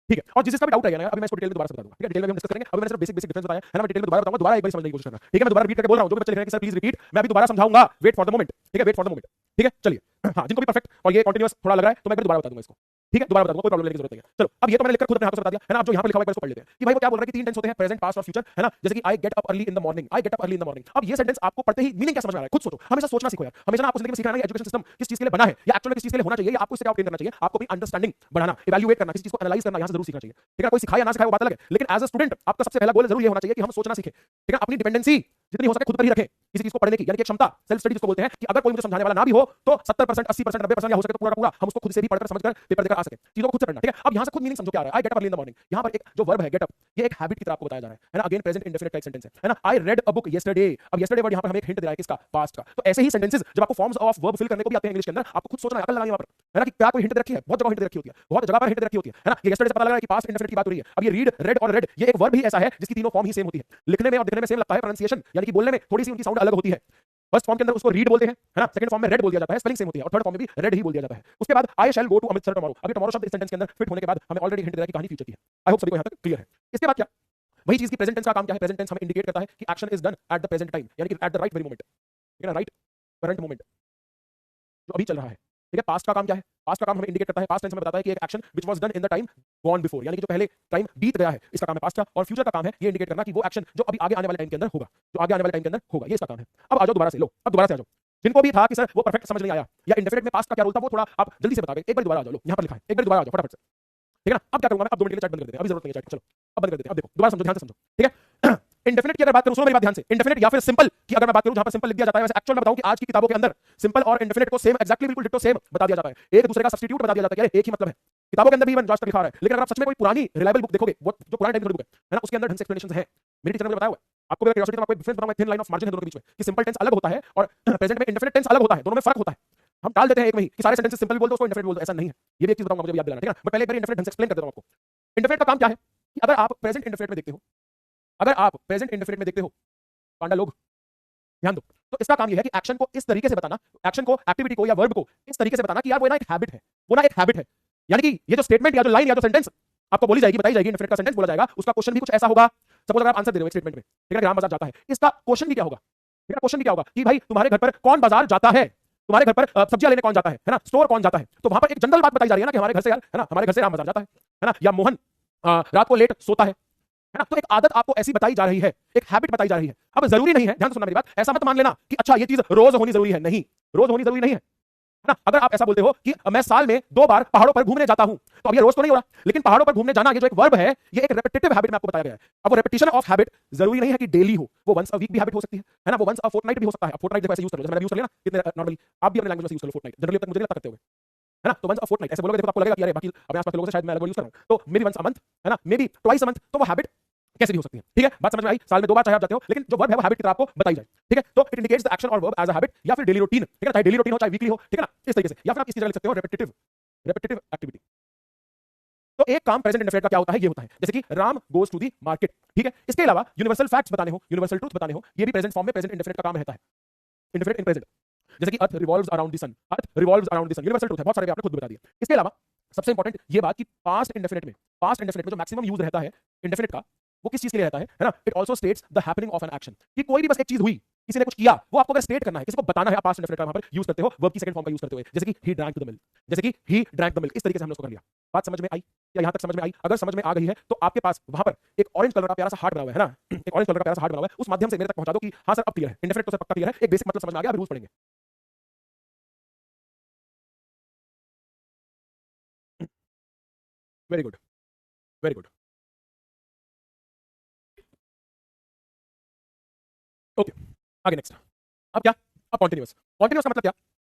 ठीक है। और जिस जिसका भी डाउट रहेगा ना, अभी मैं इसको डिटेल में दोबारा से बता दूंगा, ठीक है, डिटेल में हम डिस्कस करेंगे। अभी मैंने सिर्फ बेसिक बेसिक डिफरेंस बताया है ना, मैं डिटेल में दोबारा बताऊंगा, दोबारा एक बार समझने की कोशिश करना, ठीक है। मैं दोबारा रिपीट करके बोल रहा हूं, जो भी बच्चे लिख रहे हैं कि सर प्लीज रिपीट, मैं अभी दोबारा समझाऊंगा, वेट फॉर द मोमेंट, ठीक है, वेट फॉर द मोमेंट, ठीक है। चलिए, हाँ, जिनको भी परफेक्ट और ये कंटीन्यूअस थोड़ा लग रहा है तो मैं दोबारा बता दूंगा इसको, ठीक है, दोबारा बता दूंगा, कोई प्रॉब्लम लेने की जरूरत नहीं है। चलो, अब ये तो मैंने लिखकर खुद अपने हाथों से बता दिया, है ना। अब जो यहाँ पर लिखा हुआ है इसको पढ़ लेते हैं कि भाई वो क्या बोल रहा है कि तीन टेंस होते हैं, प्रेजेंट, पास्ट और फ्यूचर, है ना। जैसे कि I get up early in the morning, I get up early in the morning. अब ये सेंटेंस आपको पढ़ते ही मीनिंग क्या समझ में आ रहा है? खुद सोचो, हमेशा सोचना सीखो यार, हमेशा ना आपको जिंदगी में सीखना है एजुकेशन सिस्टम किस चीज के लिए बना है या एक्चुअली किस चीज के लिए होना चाहिए, या आपको इससे क्या ऑब्टेन करना चाहिए, आपको अपनी अंडरस्टैंडिंग बढ़ाना, इवैल्यूएट करना, किसी चीज को एनालाइज करना, यहाँ से जरूर सीखना चाहिए, ठीक है। कोई सिखाए या ना सिखाए वो बात अलग है, लेकिन एज अ स्टूडेंट आपका सबसे पहला गोल जरूर ये होना चाहिए कि हम सोचना सीखें, ठीक है। अपनी डिपेंडेंसी जितनी हो सके खुद पर ही रखें किसी चीज को पढ़ने की, यानी कि क्षमता, सेल्फ स्टडी जिसको बोलते हैं, कि अगर कोई मुझे समझाने वाला ना भी हो तो 70%, 80%, 90% या हो सके तो पूरा का पूरा हम उसको खुद से भी पढ़कर समझकर पेपर देकर आ सके, चीजों को खुद से पढ़ना, ठीक है। अब यहाँ से खुद मीनिंग समझो क्या आ रहा है। I get up early in the morning, यहाँ पर एक जो वर्ब है गेट अप, ये एक हैबिट की तरह आपको बताया जा रहा है ना। अगेन प्रेजेंट इंडेफिनिट का एक सेंटेंस है ना। I read a book yesterday, अब येस्टरडे वर्ड यहाँ पर हमें एक हिंट दे रहा है किसका? पास्ट का। तो ऐसे ही सेंटेंसेस जब आपको फॉर्म्स ऑफ वर्ब फिल करने को भी आते हैं इंग्लिश के अंदर, आपको खुद सोचना है, अकल लगानी वहां पर, है ना, कि क्या कोई हिंट दे रखी है। बहुत जगह हिंट दे रखी होती है, बहुत जगह पर हिंट दे रखी होती है ना। ये येस्टरडे से पता लग रहा है कि पास्ट इंडेफिनिट की बात हो रही है। अब ये रीड, रेड और रेड, ये एक वर्ब ही ऐसा है जिसकी तीनों फॉर्म ही सेम होती है, लिखने में और दिखने में सेम लगता है, प्रोनाउंसिएशन यानी कि बोलने में थोड़ी सी उनकी साउंड अलग होती है। फर्स्ट फॉर्म के अंदर उसको रीड बोलते हैं, है ना, सेकंड फॉर्म में रेड बोल दिया जाता है, स्पेलिंग सेम होती है, और थर्ड फॉर्म में भी रेड ही बोल दिया जाता है। उसके बाद आई शैल गो टू अमृतसर टुमारो, अभी टुमारो शब्द इस सेंटेंस के अंदर फिट होने के बाद हमें ऑलरेडी हिंट दे रहा है कि कहानी फ्यूचर की है। आई होप सभी को यहां तक क्लियर है। इसके बाद क्या? वही चीज की प्रेजेंट टेंस का काम क्या है? प्रेजेंट टेंस हमें इंडिकेट करता है कि action is done at the present time, यानी कि at the right very moment, ठीक है ना, राइट करंट मोमेंट जो अभी चल रहा है, ठीक है। पास्ट का काम क्या है? पास्ट का काम हमें इंडिकेट करता है, पास्ट टेंस हमें बताता है कि एक action which was done in the time gone before, यानी कि जो पहले टाइम बीत गया है, इसका काम है पास्ट का। और फ्यूचर का काम है ये इंडिकेट करना कि वो एक्शन जो अभी आगे आने वाले टाइम के अंदर होगा, जो आगे आने वाले टाइम के अंदर होगा, ये इसका काम है। अब आ जाओ दोबारा से, लो अब दोबारा से आ जाओ, जिनको भी था कि सर वो परफेक्ट समझ नहीं आया या इंडेफिनिट में पास्ट का क्या रोल था वो थोड़ा आप जल्दी से बता गए, एक बार दोबारा आ जाओ, लो यहां पर लिखा है, एक बार दोबारा आ जाओ फटाफट से, ठीक है ना। अब क्या करूंगा मैं? अब 2 मिनट के लिए चैट बंद कर देते हैं, अभी जरूरत नहीं है चैट, चलो अब बंद कर देते हैं। अब देखो दोबारा समझो, ध्यान से समझो, ठीक है। इंडेफिनिट की अगर बात करूं, सुनो मेरी बात ध्यान से, इंडेफिनिट या फिर सिंपल की अगर मैं बात करूं, जहां पर सिंपल लिख दिया जाता है, वैसे एक्चुअल में बताऊं कि आज की किताबों के अंदर सिंपल और इंडेफिनिट को सेम एक्जैक्टली बिल्कुल डिट्टो सेम बता दिया जाता है, एक दूसरे का सब्स्टिट्यूट बता दिया जाता है कि एक ही मतलब है। किताबों के अंदर भी इवन आज तक लिखा रहा है, लेकिन अगर आप सच में कोई पुरानी रिलायबल बुक देखोगे, वो जो पुराने टाइम की बुक है ना, उसके अंदर ढंग से एक्सप्लेनेशन है। मेरी टीचर ने मुझे बताया हुआ है, आपको अगर क्यूरियोसिटी में आपको एक डिफरेंस बताऊंगा, थिन लाइन ऑफ मार्जिन है दोनों के बीच में, कि सिंपल टेंस अलग होता है और प्रेजेंट में इंडेफिनिट टेंस अलग होता है, दोनों में फर्क होता है। हम टाल देते हैं एक में ही कि सारे सेंटेंस सिंपल बोल दो, उसको इंडेफिनिट बोल दो, ऐसा नहीं है। ये भी एक चीज बताऊंगा, मुझे याद दिलाना, ठीक है ना। बट पहले एक बार इंडेफिनिट ढंग से एक्सप्लेन कर देता हूं आपको। इंडेफिनिट का काम क्या है कि अगर आप प्रेजेंट इंडेफिनिट में देखते हो, अगर आप प्रेजेंट इंडेफिनिट में देखते हो, पांडा लोग ध्यान दो, तो इसका काम यह है कि एक्शन को इस तरीके से बताना, एक्शन को, एक्टिविटी को या वर्ब को इस तरीके से बताना कि यार वो ना एक हैबिट है, वो ना एक हैबिट है। यानी कि ये जो स्टेटमेंट या जो लाइन या जो सेंटेंस आपको बोली जाएगी, बताई जाएगी, इंडेफिनिट का सेंटेंस बोला जाएगा, उसका क्वेश्चन भी कुछ ऐसा होगा। सपोज अगर आप आंसर दे रहे हो एक स्टेटमेंट में, ठीक है, ग्राम बाजार जाता है, इसका क्वेश्चन भी क्या होगा, ठीक है, क्वेश्चन भी क्या होगा कि भाई तुम्हारे घर पर कौन बाजार जाता है, तुम्हारे घर पर सब्जियां लेने कौन जाता है ना, स्टोर कौन जाता है। तो वहां पर एक जनरल बात बताई जा रही है ना कि हमारे घर से यार, है ना, हमारे घर से राम बाजार जाता है ना, या मोहन रात को लेट सोता है ना। तो एक आदत आपको ऐसी बताई जा रही है, एक हैबिट बताई जा रही है। अब जरूरी नहीं है, ध्यान से सुनना मेरी बात, ऐसा मत मान लेना कि अच्छा ये चीज रोज होनी जरूरी है, नहीं, रोज होनी जरूरी नहीं है ना। अगर आप ऐसा बोलते हो कि मैं साल में 2 बार पहाड़ों पर घूमने जाता हूं, तो अब ये रोज तो नहीं हो रहा, लेकिन पहाड़ों पर घूमने जाना ये जो एक वर्ब है, ये एक रेपिटेटिव हैबिट में आपको बताया गया है। अब वो रेपिटेशन ऑफ हैबिट जरूरी नहीं है कि डेली हो, वो वंस अ वीक भी हैबिट हो सकती है ना, वो वंस अ फोर्टनाइट भी हो सकता है। फोर्टनाइट जब ऐसे यूज कर लो, जैसे मैंने यूज कर लिया ना, कितने नॉर्मली आप भी अपने लैंग्वेज में यूज कर लो फोर्टनाइट, जनरली तक मुझे नहीं लगता करते होगे, है ना। तो वंस अ फोर्टनाइट ऐसे बोलोगे, देखो आपको लगेगा कि अरे बाकी अपने आसपास के लोगों से शायद मैं अलग वर्ड यूज कर रहा हूं, तो maybe once a month, है ना, maybe twice a month, तो वो हैबिट कैसे भी हो सकती है, ठीक है। बात समझ में आई, साल में 2 बार चाहे आप जाते हो, लेकिन जो वर्ब है वो हैबिट की तरह आपको बताई जाए, ठीक है। तो इट इंडिकेट्स द एक्शन और वर्ब एज अ हैबिट या फिर डेली रूटीन, ठीक है, चाहे डेली रूटीन हो चाहे वीकली हो, ठीक है ना, इस तरीके से। या फिर आप इसकी जगह लिख सकते हो रेपिटेटिव, रेपिटेटिव एक्टिविटी। तो एक काम प्रेजेंट इंडेफिनिट का क्या होता है, ये होता है जैसे कि Ram goes to the market, ठीक है। इसके अलावा यूनिवर्सल फैक्ट्स बताने हो, यूनिवर्सल ट्रूथ बताने हो, ये भी प्रेजेंट फॉर्म में प्रेजेंट इंडेफिनिट का काम रहता है, इंडेफिनिट इन प्रेजेंट। जैसे कि earth revolves around the sun, earth revolves around the sun, universal truth है, बहुत सारे आपने खुद बता दिया। इसके अलावा सबसे इंपॉर्टेंट ये बात कि पास्ट इंडेफिनिट में जो मैक्सिमम यूज रहता है इंडेफिनिट का, वो किस चीज के लिए रहता है ना। It also states the happening of an action, कि कोई भी बस एक चीज हुई, किसी ने कुछ किया, वो आपको अगर स्टेट करना है, किसी को बताना है, आप पास्ट इंडेफिनिट का वहां पर यूज करते हो, वर्ब की सेकंड फॉर्म का यूज करते हुए, जैसे कि ही ड्रैंक द मिल्क, जैसे कि ही ड्रैंक द मिल्क। इस तरीके से हमने उसको कर लिया। बात समझ में आई या यहां तक समझ में आई? अगर समझ में आ गई है तो आपके पास वहां पर एक ऑरेंज कलर का प्यारा सा हार्ट बना हुआ है ना, एक ऑरेंज कलर का प्यारा सा हार्ट बना हुआ है, उस माध्यम से मेरे तक पहुंचा दो कि हां सर अब क्लियर है, इंडेफिनिट तो सर पक्का क्लियर है, एक बेसिक मतलब समझ में आ गया, अब रूल्स पढ़ेंगे। Very good, very good, okay, आगे नेक्स्ट। अब क्या, अब कॉन्टिन्यूअस। कॉन्टिन्यूअस का मतलब क्या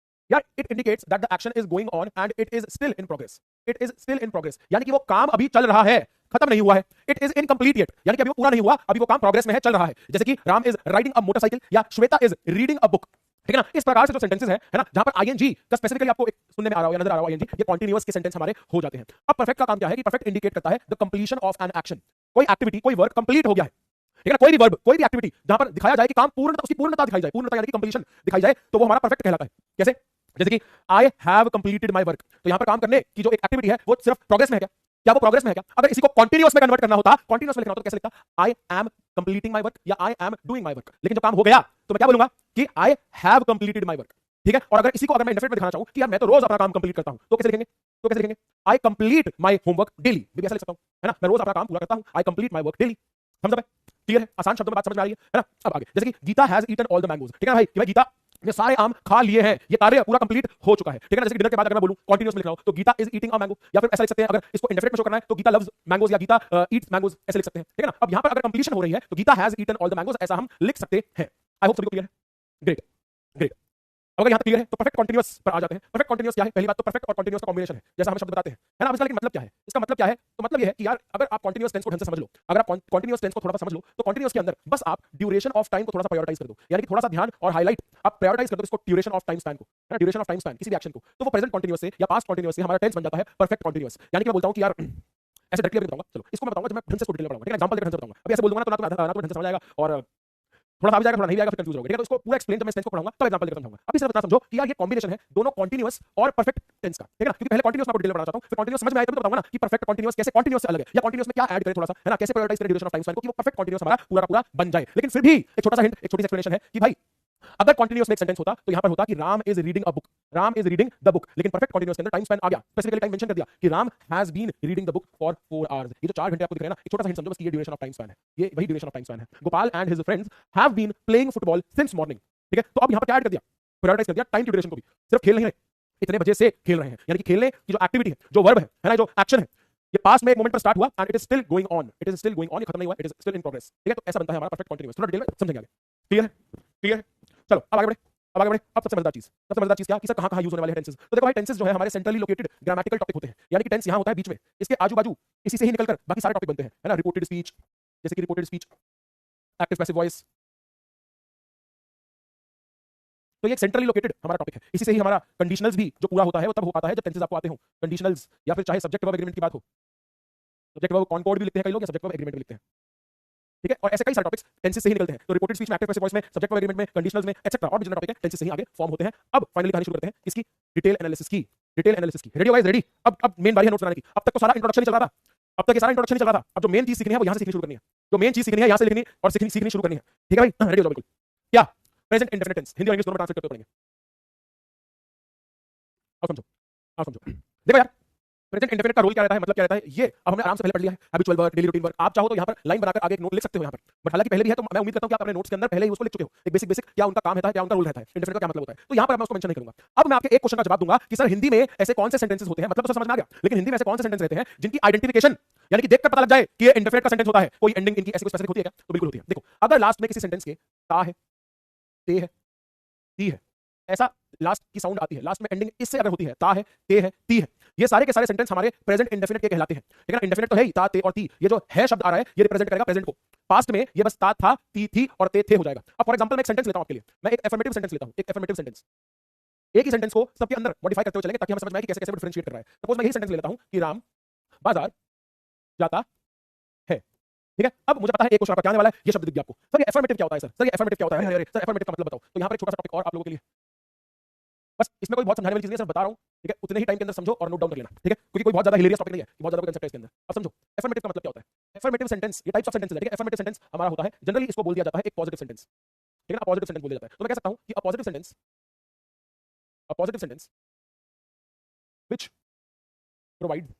यार, it indicates that the action is going on and it is still in progress, it is still in progress, यानी कि वो काम अभी चल रहा है, खत्म नहीं हुआ है। इट इज इनकम्प्लीट येट, यानी कि अभी वो पूरा नहीं हुआ, अभी वो काम प्रोग्रेस में है, चल रहा है। जैसे कि Ram is riding a motorcycle या Shweta is reading a book, ठीक है ना। इस प्रकार से जो सेंटेंसेस है ना, जहां पर आईएनजी का स्पेसिफिकली आपको एक सुनने में आ रहा हो या नजर आ रहा हो आईएनजी, ये कॉन्टिन्यूअस के सेंटेंस हमारे हो जाते हैं। अब परफेक्ट का काम क्या है कि परफेक्ट इंडिकेट करता है the completion of an action, कोई एक्टिविटी, कोई वर्क कंप्लीट हो गया है, ठीक है ना। कोई भी वर्ब, कोई भी एक्टिविटी जहां पर दिखाया जाए कि काम पूर्णता, उसकी पूर्णता दिखाई जाए, पूर्णता यानी कि कंप्लीशन दिखाई जाए, तो वो हमारा परफेक्ट कहलाता है। कैसे? जैसे कि I have completed my work, तो यहां पर काम करने की जो एक एक्टिविटी है वो सिर्फ प्रोग्रेस में है क्या? क्या वो प्रोग्रेस में है क्या? अगर इसी को कॉन्टिन्यूअस में कन्वर्ट करना होता, कॉन्टिन्यूअस में लिखना होता, तो कैसे लिखता? I am completing my work या I am doing my work. लेकिन जब काम हो गया तो मैं क्या बोलूंगा कि I have completed my work, ठीक है। और अगर इसी को अगर मैं इंडेफिनिट में दिखाना चाहूं कि यार मैं तो रोज अपना काम कंप्लीट करता हूं, तो कैसे लिखेंगे? तो कैसे लिखेंगे? आई कंप्लीट माय होमवर्क डेली, भी ऐसा लिख सकता हूं, है ना। मैं रोज अपना काम पूरा करता हूं, आई कंप्लीट माय वर्क डेली। समझ में? क्लियर है? आसान शब्दों में बात समझ में आ रही है ना। अब आगे, जैसे कि Gita has eaten all the mangoes, ठीक है ना भाई, कि भाई गीता ने सारे आम खा लिए हैं, ये कार्य पूरा कंप्लीट हो चुका है, ठीक है ना। जैसे कि डिनर के बाद अगर मैं बोलूं कॉन्टिन्यूअस में लिख रहा हूं, तो Gita is eating a mango, या फिर ऐसा लिख सकते हैं, अगर इसको इंडेफिनिट में शो करना है तो गीता लव्स मैंगोज या गीता ईट्स मैंगोज, ऐसे लिख सकते हैं, ठीक है ना। अब यहां पर अगर कंप्लीशन हो रही है तो Gita has eaten all the mangoes, ऐसा हम लिख सकते हैं। आई होप सभी को क्लियर है? Great, great. अगर यहां तक क्लियर है तो परफेक्ट कॉन्टिन्यूअस पर आ जाते हैं। परफेक्ट कॉन्टिन्यूअस क्या है? पहली बात तो परफेक्ट और कॉन्टिन्यूअस का कॉम्बिनेशन है, जैसा हम शब्द बताते हैं, है ना। अब इसका लेकिन मतलब क्या है? इसका मतलब क्या है? तो मतलब ये है कि यार अगर आप कॉन्टिन्यूअस टेंस को ढंग से समझ लो, अगर आप कॉन्टिन्यूअस टेंस को थोड़ा सा समझ लो, तो कॉन्टिन्यूअस के अंदर बस आप ड्यूरेशन ऑफ टाइम को थोड़ा सा प्रायोरिटाइज कर दो, यानी कि थोड़ा सा ध्यान और हाईलाइट आप प्रायोरिटाइज कर दो इसको, ड्यूरेशन ऑफ टाइम स्पैन को, है ना, ड्यूरेशन ऑफ टाइम स्पैन किसी भी एक्शन को, तो वो प्रेजेंट कॉन्टिन्यूअस से या पास्ट कॉन्टिन्यूअस से हमारा टेंस बन जाता है परफेक्ट कॉन्टिन्यूअस। यानी कि मैं बोलता हूं कि यार ऐसे डायरेक्टली बताऊंगा, चलो इसको मैं बताऊंगा जब मैं ढंग से इसको डिटेल में पढ़ाऊंगा, ठीक है। एग्जांपल देकर ढंग से बताऊंगा। अभी ऐसे बोल दूंगा ना तो ना तो ढंग से समझ आएगा, और थोड़ा सा आ जाएगा, थोड़ा नहीं आएगा, फिर कंफ्यूज होगे, ठीक है। तो इसको पूरा एक्सप्लेन जब मैं टेंस को पढ़ाऊंगा तब एग्जांपल देकर समझाऊंगा। अभी सिर्फ इतना समझो कि यार ये कॉम्बिनेशन है दोनों कॉन्टिन्यूअस और परफेक्ट टेंस का, ठीक है ना। क्योंकि पहले कॉन्टिन्यूअस मैं आपको डिटेल में पढ़ाना चाहता हूं, फिर कॉन्टिन्यूअस समझ में आए तो बताऊंगा ना कि परफेक्ट कॉन्टिन्यूअस कैसे कॉन्टिन्यूअस से अलग है, या कॉन्टिन्यूअस में क्या ऐड करें थोड़ा सा, है ना, कैसे प्रायोरिटाइज करें ड्यूरेशन ऑफ टाइम स्पैन को कि वो परफेक्ट कॉन्टिन्यूअस हमारा पूरा का पूरा बन जाए। लेकिन फिर भी एक छोटा सा हिंट, एक छोटी सी एक्सप्लेनेशन है कि भाई अगर कॉन्टिन्यूअस में एक सेंटेंस होता तो यहां पर होता कि Ram is reading a book, Ram is reading the book. लेकिन परफेक्ट कॉन्टिन्यूअस के अंदर टाइम स्पैन आ गया, स्पेसिफिकली टाइम मेंशन कर दिया कि Ram has been reading the book for 4 hours. ये जो 4 घंटे आपको दिख रहे हैं ना, एक छोटा सा हिंट समझो बस कि ये ड्यूरेशन ऑफ टाइम स्पैन है, ये वही ड्यूरेशन ऑफ टाइम स्पैन है। Gopal and his friends have been playing football since morning, ठीक है। तो अब यहां पर क्या ऐड कर दिया? प्रायोरिटाइज कर दिया टाइम की ड्यूरेशन को भी, सिर्फ खेल नहीं रहे, इतने बजे से खेल रहे हैं, यानी कि खेलने की जो एक्टिविटी है, जो वर्ब है ना, जो एक्शन है, ये पास्ट में एक मोमेंट पर स्टार्ट हुआ and it is still going on, it is still going on, ये खत्म नहीं हुआ, it is still in progress. ठीक है, तो ऐसा बनता है हमारा परफेक्ट कंटीन्यूअस। थोड़ा डिटेल में समझेंगे आगे। क्लियर है? क्लियर है? चलो अब आगे बढ़े, अब आगे बढ़े। अब सबसे मजेदार चीज क्या कि सर कहां यूज होने वाले हैं टेंसेस। तो देखो भाई, टेंसेस जो है हमारे सेंट्रली लोकेटेड ग्रामेटिकल टॉपिक होते हैं, यानी कि टेंस यहां होता है बीच में, इसके आजू बाजू इसी से ही निकलकर बाकी सारे टॉपिक बनते हैं, है ना। रिपोर्टेड स्पीच, जैसे कि reported speech, active passive voice, तो ये एक सेंट्रली लोकेटेड हमारा टॉपिक है। इसी से ही हमारा कंडीशनल्स भी जो पूरा होता है वो तब हो पाता है जब टेंसेस आपको आते हो। कंडीशनल्स या फिर चाहे सब्जेक्ट वर्ब एग्रीमेंट की बात हो, सब्जेक्ट वर्ब कॉनकॉर्ड भी लिखते हैं कई लोग, या सब्जेक्ट वर्ब एग्रीमेंट भी लिखते हैं। ठीक है, और ऐसे कई सारे टॉपिक्स टेंसेस से ही निकलते हैं। तो रिपोर्टेड स्पीच में, एक्टिव पैसिव वॉइस में, सब्जेक्ट वर्ब एग्रीमेंट में, कंडीशनल्स में, एक्सेट्रा और भी जितने टॉपिक है टेंसेस से ही आगे फॉर्म होते हैं। अब फाइनली कहानी शुरू करते हैं इसकी डिटेल एनालिसिस की। डिटेल एनालिसिस की रेडी गाइस, रेडी। अब मेन बारी है नोट्स बनाने की। अब तक तो सारा इंट्रोडक्शन ही चल रहा था, अब तक ये सारा इंट्रोडक्शन ही चल रहा था। अब जो मेन चीज सीखनी है वो यहां से सीखनी शुरू करनी है। जो मेन चीज सीखनी है यहां से लिखनी और सीखनी शुरू करनी है। ठीक है भाई, रेडी हो जाओ बिल्कुल। क्या प्रेजेंट इंडेफिनिट टेंस हिंदी और इंग्लिश दोनों में ट्रांसलेट करते पड़ेंगे। अब समझो, अब समझो, देखो यार प्रेजेंट इंडेफिनिट का रोल क्या रहता है, मतलब क्या रहता है, ये अब हमने आराम से पहले पढ़ लिया है। Habitual work, daily routine work. आप चाहो तो यहाँ पर लाइन बनाकर आगे एक नोट लिख सकते हो यहाँ पर, बट हालांकि पहले भी है तो मैं उम्मीद करता हूं कि आप अपने नोट्स के अंदर पहले ही उसको लिख चुके हो। एक बेसिक क्या उनका काम रहता है, क्या उनका रोल रहता है, इंडेफिनिट का क्या मतलब होता है, तो यहाँ पर मैं उसको मेंशन नहीं करूंगा। अब मैं आपके एक क्वेश्चन का जवाब दूंगा कि सर हिंदी में ऐसे कौन से सेंटेंसेस होते हैं, मतलब तो समझ में आ गया, लेकिन हिंदी में ऐसे कौन से सेंटेंस रहते हैं जिनकी आइडेंटिफिकेशन यानी कि देखकर पता लग जाए कि ये इंडेफिनिट का सेंटेंस होता है। कोई एंडिंग इनकी ऐसी कोई स्पेसिफिक होती है क्या? तो बिल्कुल होती है। देखो, अगर लास्ट में किसी सेंटेंस के ता है, ते है, ती है, ऐसा लास्ट की साउंड आती है, लास्ट में एंडिंग इससे अगर होती है, ता है, ते है, ती है, ये सारे के सारे सेंटेंस हमारे प्रेजेंट इंडेफिनिट के कहलाते हैं। ठीक है ना, इंडेफिनिट तो है ही, ता, ते और ती। ये जो है शब्द आ रहा है ये रिप्रेजेंट करेगा प्रेजेंट को। पास्ट में ये बस ता था, ती थी और ते थे हो जाएगा। अब फॉर एग्जांपल मैं एक सेंटेंस लेता हूं आपके लिए, मैं एक एफर्मेटिव सेंटेंस लेता हूं, एक एफर्मेटिव सेंटेंस। एक ही सेंटेंस को सबके अंदर मॉडिफाई करते हुए चलेंगे ताकि हमें समझ में आए कि कैसे कैसे डिफरेंशिएट कर रहा है। सपोज मैं यही सेंटेंस ले लेता हूं कि राम बाजार जाता है। ठीक है, अब मुझे पता है एक क्वेश्चन आपका क्या आने वाला है, ये शब्द दिख गया आपको। सर ये एफर्मेटिव क्या होता है, सर ये एफर्मेटिव क्या होता है, अरे सर एफर्मेटिव का मतलब बताओ। तो यहाँ पर एक छोटा सा टॉपिक और आप लोगों के लिए, बस इसमें कोई बहुत समझाने वाली चीज नहीं है, सर बता रहा हूं। ठीक है, उतने ही टाइम के अंदर समझो और नोट डाउन कर लेना। ठीक है, क्योंकि कोई बहुत ज्यादा हिलेरियस टॉपिक नहीं है कि बहुत ज्यादा कोई कंसेप्ट है इसके अंदर। अब समझो एफर्मेटिव का मतलब क्या होता है। एफर्मेटिव सेंटेंस, ये टाइप्स ऑफ सेंटेंस है। ठीक है, एफर्मेटिव सेंटेंस हमारा होता है जनरली इसको बोल दिया जाता है एक पॉजिटिव सेंटेंस। ठीक है ना, पॉजिटिव सेंटेंस बोल दिया जाता है। तो मैं कह सकता हूं कि a positive sentence which provide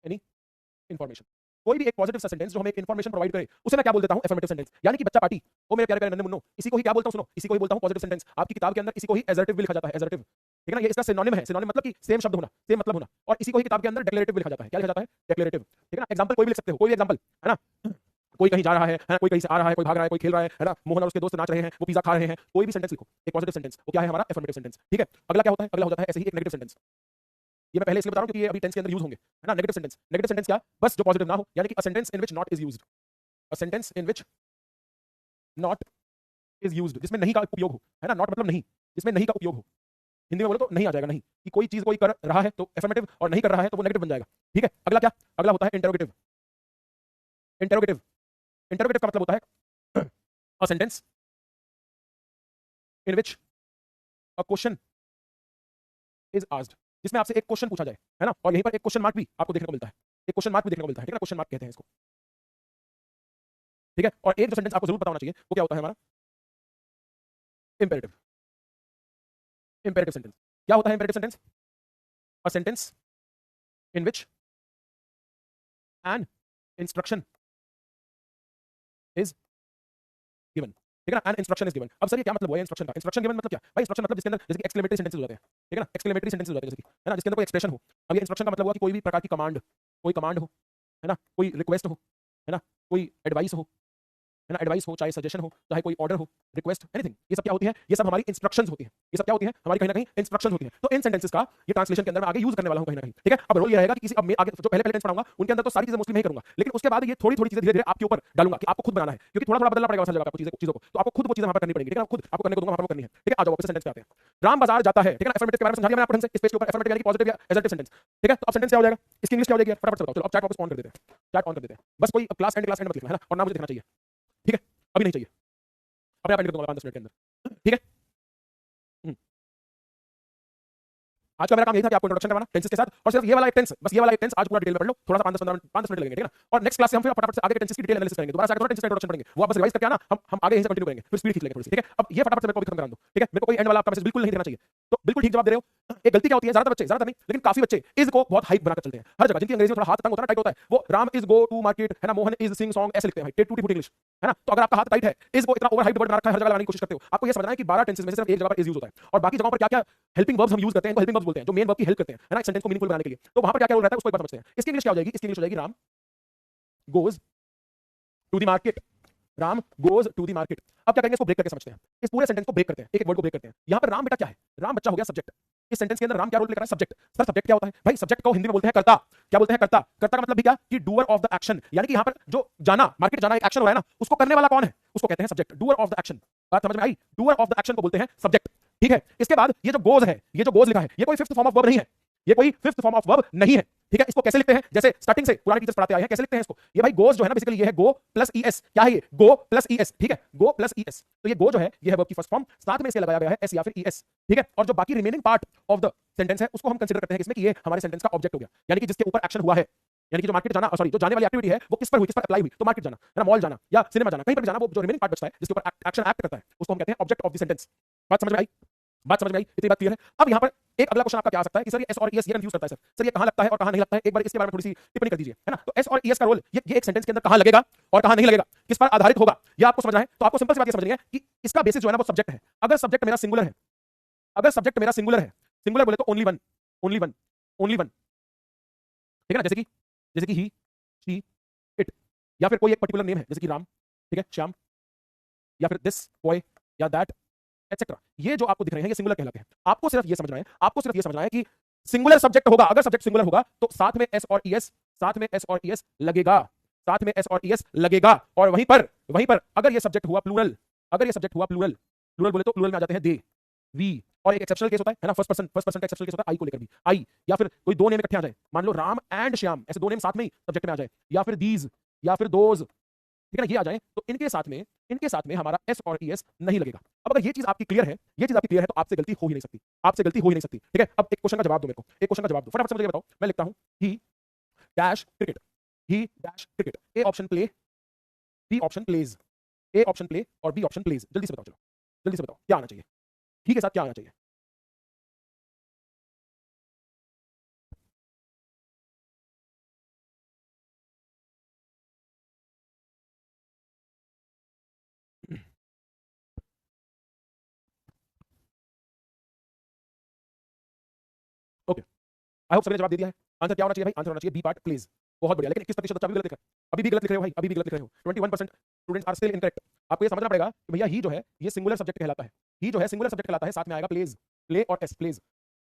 any information. कोई भी एक पॉजिटिव सा सेंटेंस जो हमें एक इंफॉर्मेशन प्रोवाइड करे उसे मैं क्या बोल देता हूं, एफर्मेटिव सेंटेंस। यानी कि बच्चा पार्टी, ओ मेरे प्यारे प्यारे नन्हे मुन्नो, इसी को ही क्या बोलता हूं, सुनो, इसी को ही बोलता हूं पॉजिटिव सेंटेंस। आपकी किताब के अंदर इसी को ही एजर्टिव भी लिखा जाता है, एजर्टिव। ठीक है ना, ये इसका सिनोनिम है। सिनोनिम मतलब कि सेम शब्द होना, सेम मतलब होना। और इसी को ही किताब के अंदर डिक्लेरेटिव भी लिखा जाता है। क्या लिखा जाता है? डिक्लेरेटिव। ठीक है ना, एग्जांपल कोई भी लिख सकते हो, कोई भी एग्जांपल, है ना। कोई कहीं जा रहा है ना, कोई कहीं से आ रहा है, कोई भाग रहा है, कोई खेल रहा है ना, मोहन और उसके दोस्त नाच रहे हैं, वो पिज्जा खा रहे हैं। कोई भी सेंटेंस लिखो, एक पॉजिटिव सेंटेंस, वो क्या है हमारा? Affirmative sentence. ठीक है, अगला क्या होता है? अगला हो जाता है ऐसे ही एक नेगेटिव सेंटेंस। ये मैं पहले इसलिए बता रहा हूं क्योंकि ये अभी टेंस के अंदर यूज होंगे, है ना। नेगेटिव सेंटेंस, नेगेटिव सेंटेंस क्या? बस जो पॉजिटिव ना हो, यानी कि a sentence in which not is used, a sentence in which not is used, जिसमें नहीं का उपयोग हो, है ना। नॉट मतलब नहीं, जिसमें नहीं का उपयोग हो। हिंदी में बोलो तो नहीं आ जाएगा, नहीं, कि कोई चीज कोई कर रहा है तो एफर्मेटिव, और नहीं कर रहा है तो वो नेगेटिव बन जाएगा। ठीक है, अगला क्या? अगला होता है इंटरोगेटिव। इंटरोगेटिव, इंटरोगेटिव का मतलब होता है a sentence in which a question is asked, जिसमें आपसे एक क्वेश्चन पूछा जाए, है ना, और यहीं पर एक क्वेश्चन मार्क भी आपको देखने को मिलता है, एक क्वेश्चन मार्क भी देखने को मिलता है। ठीक है ना, क्वेश्चन मार्क कहते हैं इसको। ठीक है, और एक जो सेंटेंस आपको जरूर पता होना चाहिए वो क्या होता है हमारा? इंपेरेटिव। इंपेरेटिव सेंटेंस क्या होता है? Imperative sentence a sentence in which an instruction is given. ठीक है ना, एन इंस्ट्रक्शन इज गिवन। अब सर ये क्या मतलब हुआ इंस्ट्रक्शन का? इंस्ट्रक्शन गिवन मतलब क्या भाई? इंस्ट्रक्शन मतलब जिसके अंदर जैसे कि एक्सक्लेमेटरी सेंटेंसेस हो जाते हैं। ठीक है ना, एक्सक्लेमेटरी सेंटेंसेस हो जाते हैं जैसे कि, है ना, जिसके अंदर कोई एक्सप्रेशन हो। अब ये इंस्ट्रक्शन का मतलब हुआ कि कोई भी प्रकार की कमांड, कोई कमांड हो, है ना, कोई रिक्वेस्ट हो, है ना, कोई एडवाइस हो, है ना, एडवाइस हो, चाहे सजेशन हो, चाहे कोई ऑर्डर हो, रिक्वेस्ट, एनीथिंग, ये सब क्या होती है? ये सब हमारी इंस्ट्रक्शंस होती हैं। ये सब क्या होती है? हमारी कहीं ना कहीं इंस्ट्रक्शंस होती हैं। तो इन सेंटेंसेस का ये ट्रांसलेशन के अंदर मैं आगे यूज करने वाला हूं कहीं ना कहीं। ठीक है, अब रोल ये रहेगा कि किसी, अब मैं आगे जो पहले पहले टेंस पढ़ाऊंगा उनके अंदर तो सारी चीजें मोस्टली मैं ही करूंगा, लेकिन उसके बाद ये थोड़ी थोड़ी चीजें धीरे धीरे आपके ऊपर डालूंगा कि आपको खुद बनाना है, क्योंकि थोड़ा थोड़ा बदलना पड़ेगा हर जगह आपको चीजों को, तो आपको खुद वो चीजें वहां पर करनी पड़ेगी। ठीक है, खुद आपको करने को दूंगा, वहां पर करनी है। ठीक है, आ जाओ वापस सेंटेंस पे आते हैं। राम बाजार जाता है। ठीक है ना, एफर्मेटिव के बारे में समझा दिया मैंने आपको ढंग से। इस पेज के ऊपर एफर्मेटिव यानी कि पॉजिटिव या एजर्टिव सेंटेंस। ठीक है, तो अब सेंटेंस क्या हो जाएगा? इसकी इंग्लिश क्या हो जाएगी? फटाफट से बताओ। चलो अब चैट वापस ऑन कर देते हैं, चैट ऑन कर देते हैं। बस कोई क्लास एंड मत लिखना, है ना, और ना मुझे दिखना चाहिए। ठीक है, अभी नहीं चाहिए, अपने आप एंड कर दूंगा 5-10 मिनट के अंदर। ठीक है, आज का मेरा काम यही था कि आपको इंट्रोडक्शन करवाना टेंसेस के साथ, और सिर्फ ये वाला एक टेंस, बस ये वाला एक टेंस आज पूरा डिटेल में पढ़ लो, थोड़ा सा 5-10 मिनट लगेंगे। ठीक है ना, और नेक्स्ट क्लास से हम फिर फटाफट से आगे के टेंसेस की डिटेल एनालिसिस करेंगे। दोबारा से आगे थोड़ा टेंसेस का इंट्रोडक्शन पढ़ेंगे, वो आप बस रिवाइज करके आना, हम आगे यहीं से कंटिन्यू करेंगे, फिर स्पीड खींच लेंगे थोड़ी सी। ठीक है, अब ये फटाफट से मेरे को भी खत्म करा दो। ठीक है, मेरे को कोई एंड वाला आपका मैसेज बिल्कुल नहीं देना चाहिए। तो बिल्कुल ठीक जवाब दे रहे हो। एक गलती क्या होती है, ज्यादातर नहीं लेकिन काफी बच्चे इज को बहुत हाइप बनाकर चलते हैं हर जगह, जिनकी अंग्रेजी में थोड़ा हाथ तंग होता है ना, टाइट होता है, वो Ram is go to market, है ना, मोहन इज सिंग सॉन्ग, ऐसे लिखते हैं भाई, टूटी फूटी इंग्लिश, है ना। तो अगर आपका हाथ टाइट है, इज को इतना ओवर हाइप वर्ड बना रखा है, हर जगह लगाने की कोशिश करते हो, आपको ये समझना है कि 12 टेंसेस में से सिर्फ एक जगह पर इज यूज होता है, और बाकी जगहों पर क्या क्या हेल्पिंग वर्ब्स हम यूज करते हैं, हेल्पिंग वर्ब्स बोलते हैं, जो मेन वर्ब की हेल्प करते हैं, है ना, सेंटेंस को मीनिंगफुल बनाने के लिए। तो वहां पर क्या क्या रोल रहता है उसको एक बार समझते हैं। इसकी इंग्लिश क्या हो जाएगी, इसकी इंग्लिश हो जाएगी Ram goes to the market, Ram goes to the market. अब क्या करेंगे, इसको ब्रेक करके समझते हैं, इस पूरे सेंटेंस को ब्रेक करते हैं, एक एक वर्ड को ब्रेक करते हैं। यहां पर राम बेटा क्या है, राम बच्चा हो गया सब्जेक्ट। इस सेंटेंस के अंदर राम क्या रोल प्ले कर रहा है, सब्जेक्ट। सर सब्जेक्ट क्या होता है भाई, सब्जेक्ट को हिंदी में बोलते हैं कर्ता। क्या बोलते हैं, कर्ता। कर्ता का मतलब भी क्या, कि डूअर ऑफ द एक्शन, यानी कि यहां पर जो जाना, मार्केट जाना एक एक्शन हो रहा है ना, उसको करने वाला कौन है, उसको कहते हैं subject, doer of the action. बात समझ में आई, डूअर ऑफ द एक्शन को बोलते हैं सब्जेक्ट, ठीक है। इसके बाद ये जो गोज है, ये जो गोज लिखा है, ये कोई फिफ्थ फॉर्म ऑफ वर्ब नहीं है, ये कोई फिफ्थ फॉर्म ऑफ वर्ब नहीं है, ठीक है। इसको कैसे लिखते हैं, जैसे स्टार्टिंग से पुराने टीचर्स पढ़ाते आए हैं, कैसे लिखते हैं इसको, ये भाई गोज जो है ना, बेसिकली ये है गो प्लस ईएस। क्या है ये, गो प्लस ईएस, ठीक है, गो प्लस ईएस। तो ये गो जो है, ये है वर्ब की फर्स्ट फॉर्म, साथ में इसे लगाया गया है एस या फिर ईएस, ठीक है। और जो बाकी remaining part of the sentence है, उसको हम कंसीडर करते हैं इसमें कि ये हमारे सेंटेंस का ऑब्जेक्ट हो गया, यानी कि जिसके ऊपर एक्शन हुआ है, यानी कि जो मार्केट जाना, सॉरी, जो जाने वाली एक्टिविटी है वो किस पर हुई, किस पर अप्लाई हुई, तो मार्केट जाना, है ना, मॉल जाना या सिनेमा जाना, कहीं पर भी जाना, वो जो रिमेनिंग पार्ट बचता है जिसके ऊपर एक्शन एक्ट करता है, उसको हम कहते हैं ऑब्जेक्ट ऑफ द सेंटेंस। बात समझ में आई, बात समझ में आई, इतनी बात क्लियर है। अब यहाँ पर एक अगला क्वेश्चन आपका क्या आ सकता है कि सर ये एस और ईएस ये कंफ्यूज करता है, सर ये कहां लगता है और कहां नहीं लगता है, एक बार इसके बारे में थोड़ी सी टिप्पणी कर दीजिए, है ना। तो एस और ईएस का रोल ये एक सेंटेंस के अंदर कहां लगेगा और कहां नहीं लगेगा, किस पर आधारित होगा, ये आपको समझना है। तो आपको सिंपल सी बात ये समझनी है कि इसका बेसिस जो है ना वो सब्जेक्ट है। अगर सब्जेक्ट मेरा सिंगुलर है, अगर सब्जेक्ट मेरा सिंगुलर है, सिंगुलर बोले तो only one, only one, only one, ठीक है ना, जैसे कि ही, शी, इट, या फिर कोई एक पर्टिकुलर नेम है जैसे कि राम, ठीक है, श्याम, या फिर दिस बॉय या दैट एटसेट्रा, ये जो आपको दिख रहे हैं ये सिंगुलर कहलाते हैं। आपको सिर्फ ये समझना है, आपको सिर्फ ये समझना है कि सिंगुलर सब्जेक्ट होगा, अगर सब्जेक्ट सिंगुलर होगा तो साथ में एस और ईएस, साथ में एस और ईएस लगेगा, साथ में एस और ईएस लगेगा। और वहीं पर अगर ये सब्जेक्ट हुआ प्लूरल, अगर ये सब्जेक्ट हुआ प्लूरल, प्लूरल बोले तो प्लूरल में आ जाते हैं दे, वी, और एक एक्सेप्शनल केस होता है ना, फर्स्ट पर्सन का एक्सेप्शनल केस होता है आई को लेकर भी, आई, या फिर कोई दो नेम इकट्ठे आ जाए, मान लो राम एंड श्याम, ऐसे दो नेम साथ में ही सब्जेक्ट में आ जाए, या फिर दीज, या फिर दोज, ठीक है ना, ये आ जाए, तो इनके साथ में हमारा एस और ईएस नहीं लगेगा। अब अगर ये चीज आपकी क्लियर है, ये चीज आपकी क्लियर है, तो आपसे गलती हो ही नहीं सकती, आपसे गलती हो ही नहीं सकती, ठीक है। अब एक क्वेश्चन का जवाब दो मेरे को, एक क्वेश्चन का जवाब दो फटाफट से, मुझे बताओ। मैं लिखता हूं he dash cricket, he dash cricket, A option play, B option plays, A option play और बी ऑप्शन प्लेज। जल्दी से बताओ, चलो जल्दी से बताओ क्या आना चाहिए, ही के साथ क्या आना चाहिए। ओके, आई होप सभी ने जवाब दे दिया है। आंसर क्या होना चाहिए भाई, आंसर होना चाहिए बी पार्ट प्लेज। बहुत बढ़िया, लेकिन 21% बच्चा अभी भी गलत लिख रहा है, अभी भी गलत लिख रहे हो भाई, अभी भी गलत लिख रहे हो। 21% स्टूडेंट्स आर स्टिल इनकरेक्ट। आपको ये समझना पड़ेगा कि भैया ही जो है ये सिंगुलर सब्जेक्ट कहलाता है, ही जो है सिंगुलर सब्जेक्ट कहलाता है, साथ में आएगा प्लेज, प्ले और एस, प्लेज,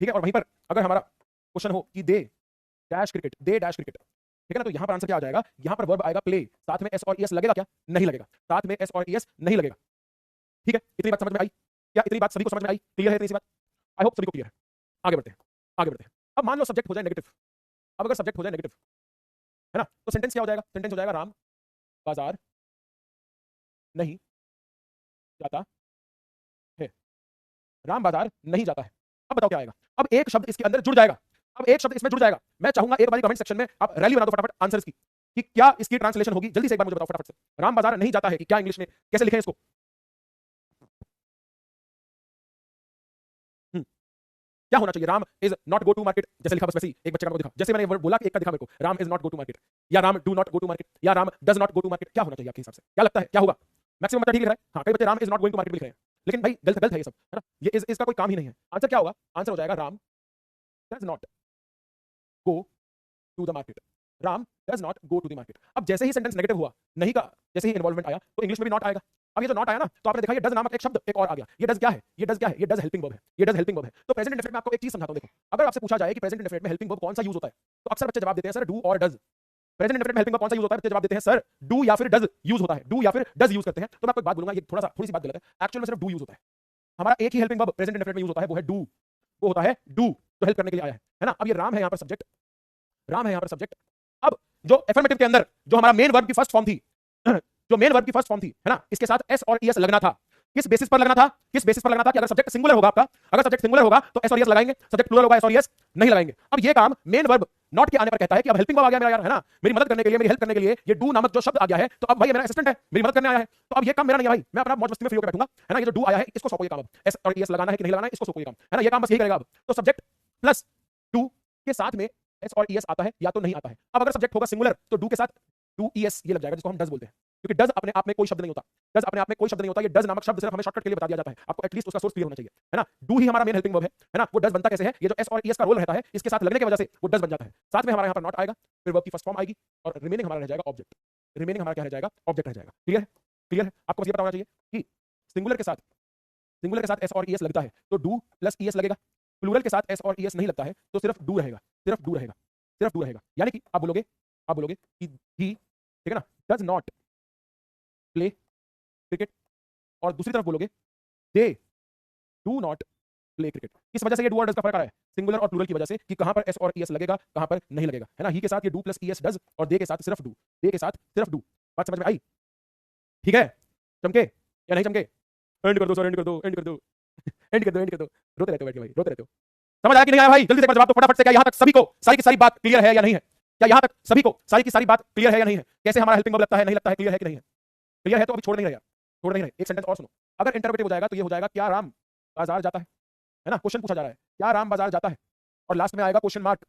ठीक है। और वहीं पर अगर हमारा क्वेश्चन हो कि they dash cricket, they dash cricket, ठीक है ना, तो यहां पर आंसर क्या आ जाएगा, यहां पर वर्ब आएगा प्ले, साथ में एस और ईएस लगेगा क्या, नहीं लगेगा, साथ में एस और ईएस नहीं लगेगा, ठीक है। इतनी बात समझ में आई क्या, इतनी बात सभी को समझ में आई, क्लियर है इतनी सी बात, आई होप सभी को क्लियर है। आगे बढ़ते हैं, आगे बढ़ते हैं। अब मान लो सब्जेक्ट हो जाए नेगेटिव, अब अगर सब्जेक्ट हो जाए नेगेटिव, है ना, तो सेंटेंस क्या हो जाएगा, सेंटेंस हो जाएगा राम बाजार नहीं जाता है, राम बाजार नहीं जाता है। अब बताओ क्या आएगा, अब एक शब्द इसके अंदर जुड़ जाएगा, अब एक शब्द इसमें जुड़ जाएगा। मैं चाहूंगा एक बार कमेंट सेक्शन में आप रैली बना दो फटाफट आंसर्स की, कि क्या इसकी ट्रांसलेशन होगी, जल्दी से एक बार मुझे बताओ फटाफट से। राम बाजार नहीं जाता है कि क्या इंग्लिश में कैसे लिखें इसको। क्या होना चाहिए, Ram is not go to market, जैसे लिखा बस वैसे ही एक बच्चे का दिखा, जैसे मैंने वर्ड बोला कि एक का दिखा मेरे को, Ram is not go to market, या Ram do not go to market, या Ram does not go to market. क्या होना चाहिए आपके हिसाब से, क्या लगता है क्या होगा। मैक्सिमम बच्चा ठीक लिख रहा है, हाँ कई बच्चे Ram is not going to market लिख रहे हैं, लेकिन भाई गलत गलत है ये सब, है ना, ये इसका कोई काम ही नहीं है। आंसर क्या होगा, आंसर हो जाएगा Ram does not go to the market, Ram does not go to the market. अब जैसे ही सेंटेंस नेगेटिव हुआ, नहीं का जैसे ही इन्वॉल्वमेंट आया, तो इंग्लिश में भी नॉट आएगा। अब ये जो नॉट आया ना, तो आपने देखा ये डज नामक एक शब्द एक और आ गया। ये डज क्या है, ये डज क्या है, ये डज हेल्पिंग वर्ब है, ये डज हेल्पिंग वर्ब है। तो प्रेजेंट इंडेफिनिट में आपको एक चीज समझाता हूं, देखो अगर आपसे पूछा जाए कि प्रेजेंट इंडेफिनिट में हेल्पिंग वर्ब कौन सा यूज होता है, तो अक्सर बच्चे जवाब देते हैं सर डू और डज। प्रेजेंट इंडेफिनिट में हेल्पिंग वर्ब कौन सा यूज होता है, बच्चे जवाब देते हैं सर डू या फिर डज यूज होता है, डू या फिर डज यूज करते हैं। तो मैं आपको एक बात बोलूंगा, ये थोड़ी सी बात गलत है, एक्चुअल में सिर्फ डू यूज होता है। हमारा एक ही हेल्पिंग वर्ब प्रेजेंट इंडेफिनिट में यूज होता है, वो है डू, वो होता है डू, जो हेल्प करने के लिए आया है ना। अब ये राम है यहाँ पर सब्जेक्ट, राम है यहाँ पर सब्जेक्ट। अब जो एफर्मेटिव के अंदर जो हमारा मेन वर्ब की फर्स्ट फॉर्म थी, जो मेन वर्ब की फर्स्ट फॉर्म थी, है ना, इसके साथ एस और ईएस लगना था। किस बेसिस पर लगना था, किस बेसिस पर लगना था कि अगर सब्जेक्ट सिंगुलर होगा आपका, अगर सब्जेक्ट सिंगुलर होगा तो एस और एस लगाएंगे, सब्जेक्ट प्लूरल होगा एस और एस नहीं लगाएंगे। अब ये काम मेन वर्ब नॉट के आने पर कहता है कि अब हेल्पिंग वर्ब आ गया मेरा यार, है ना, मेरी मदद करने के लिए, मेरी हेल्प करने के लिए ये डू नामक जो शब्द आ गया है, तो अब भाई मेरा असिस्टेंट है, मेरी मदद करने आया है, तो अब ये काम मेरा नहीं है भाई, मैं अपना मौज मस्ती में फ्री होकर बैठूंगा, है ना। ये जो डू आया है इसको सौंपो ये काम, अब एस और एस लगाना है कि नहीं लगाना है इसको सौंपो ये काम, है ना, ये काम बस यही करेगा अब। तो सब्जेक्ट प्लस डू के साथ में एस और एस आता है या तो नहीं आता है। अब अगर सब्जेक्ट होगा सिंगुलर तो डू के साथ डू ईएस ये लग जाएगा, जिसको हम डज बोलते हैं, क्योंकि डज अपने आप में कोई शब्द नहीं होता, डज अपने आप में कोई शब्द नहीं होता, ये डज नामक शब्द सिर्फ हमें शॉर्टकट के लिए बता दिया जाता है, आपको एटलीस्ट उसका सोर्स क्लियर होना चाहिए, है ना। डू ही हमारा मेन हेल्पिंग वर्ब है ना। वो डज बनता कैसे है, ये जो एस और एस का रोल रहता है इसके साथ लगने की वजह से वो डज बन जाता है, साथ में हमारे यहाँ पर नॉट आएगा, फिर वर्ब की फर्स्ट फॉर्म आएगी और रिमेनिंग हमारा रह जाएगा ऑब्जेक्ट, रिमेनिंग हमारा क्या रह जाएगा, ऑब्जेक्ट रह जाएगा। क्लियर है, क्लियर है, आपको बस ये पता होना चाहिए कि सिंगुलर के साथ एस और एस लगता है तो डू प्लस ईएस लगेगा, प्लूरल के साथ एस और एस नहीं लगता है तो सिर्फ डू रहेगा, सिर्फ डू रहेगा, सिर्फ डू रहेगा। यानी कि आप बोलोगे कि ही, ठीक है ना, डज नॉट प्ले क्रिकेट, और दूसरी तरफ बोलोगे they do not play cricket. इस वजह से ये डू और डज का फर्क आ रहा है सिंगुलर और प्लूरल की वजह से कि कहां पर एस और एस लगेगा कहां पर नहीं लगेगा, है ना। ही के साथ ये डू प्लस ईएस डज और दे के साथ सिर्फ डू, दे के साथ सिर्फ डू। बात समझ में आई, ठीक है, चमके या नहीं चमके, एंड कर दो सर, एंड कर दो, एंड कर दो एंड कर दो, एंड कर दो, रोते रहते हो बैठ के भाई, रोते रहते हो। समझ आया कि नहीं आया भाई, जल्दी से जवाब दो फटाफट से। क्या यहां तक सभी को सारी की सारी बात क्लियर है या नहीं है, क्या यहां तक सभी को सारी की सारी बात क्लियर है या नहीं है, कैसे हमारा हेल्पिंग वर्ब लगता है नहीं लगता है, क्लियर है कि नहीं है, क्लियर है तो अभी छोड़ नहीं रहे यार, छोड़ नहीं रहे। एक सेंटेंस और सुनो, अगर इंटरप्रेटिव हो जाएगा तो ये हो जाएगा क्या राम बाजार जाता है ना, क्वेश्चन पूछा जा रहा है क्या राम बाजार जाता है, और लास्ट में आएगा क्वेश्चन मार्क।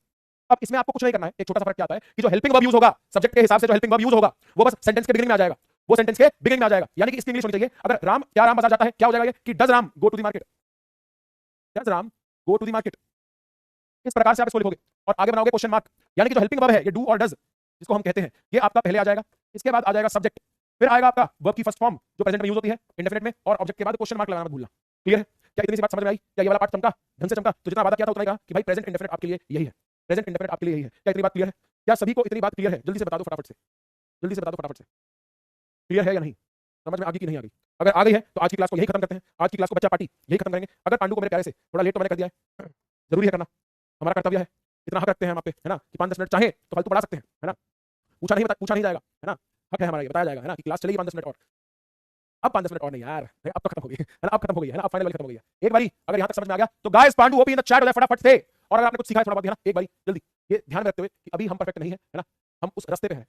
अब इसमें आपको कुछ नहीं करना है, एक छोटा सा फर्क क्या आता है कि जो हेल्पिंग वर्ब यूज होगा सब्जेक्ट के हिसाब से, जो हेल्पिंग वर्ब यूज होगा वो बस सेंटेंस के बिगिनिंग में आ जाएगा, वो सेंटेंस के बिगिनिंग में आ जाएगा। यानी कि इसकी इंग्लिश होनी चाहिए, अगर राम क्या राम बाजार जाता है क्या हो जाएगा ये कि does Ram go to the market, does Ram go to the market. इस प्रकार से आप इसको लिखोगे और आगे बनाओगे क्वेश्चन मार्क। यानी कि जो हेल्पिंग वर्ब है ये डू और डज जिसको हम कहते हैं ये आपका पहले आ जाएगा, इसके बाद आ जाएगा सब्जेक्ट, फिर आएगा आपका वर्ब की फर्स्ट फॉर्म जो प्रेजेंट में यूज होती है इंडेफिनिट में, और ऑब्जेक्ट के बाद क्वेश्चन मार्क लगाना मत भूलना। क्लियर है, क्या इतनी सी बात समझ में आई, क्या ये वाला पार्ट चमका, ढंग से चमका, तो जितना वादा किया था उतना ही कहा कि भाई प्रेजेंट इंडेफिनिट आपके लिए यही है, प्रेजेंट इंडेफिनिट आपके लिए यही है। क्या इतनी बात क्लियर है, क्या सभी को इतनी बात क्लियर है, जल्दी से बता दो फटाफट से, जल्दी से बता दो फटाफट से, क्लियर है या नहीं, समझ में आ गई कि नहीं आ गई। अगर आ गई है तो आज की क्लास को यही खत्म करते हैं, आज की क्लास को बच्चा पार्टी यही खत्म करेंगे। अगर पांडु को मेरे प्यारे से थोड़ा लेट तो मैंने कर दिया है, जरूरी है करना, हमारा कर्तव्य है, इतना हक रखते हैं हम आप पे, है ना, कि 5-10 मिनट चाहे तो फालतू पढ़ा सकते हैं, है ना, पूछा नहीं जाएगा, है ना, हक है हमारा, ये बताया जाएगा, है ना, कि क्लास चलेगी 5-10 मिनट और। अब 5-10 मिनट और नहीं यार, अब तो खत्म हो गई, है ना, अब खत्म हो गई है ना, अब फाइनल वाली खत्म हो गई है। एक बारी अगर यहाँ तक समझ में आ गया तो guys Pandu OP in the chat हो जाए फटाफट से, और अगर आपने कुछ सीखा है थोड़ा बहुत, है ना, एक बारी जल्दी, ये ध्यान में रखते हुए कि अभी हम परफेक्ट नहीं है ना, हम उस रास्ते पे हैं।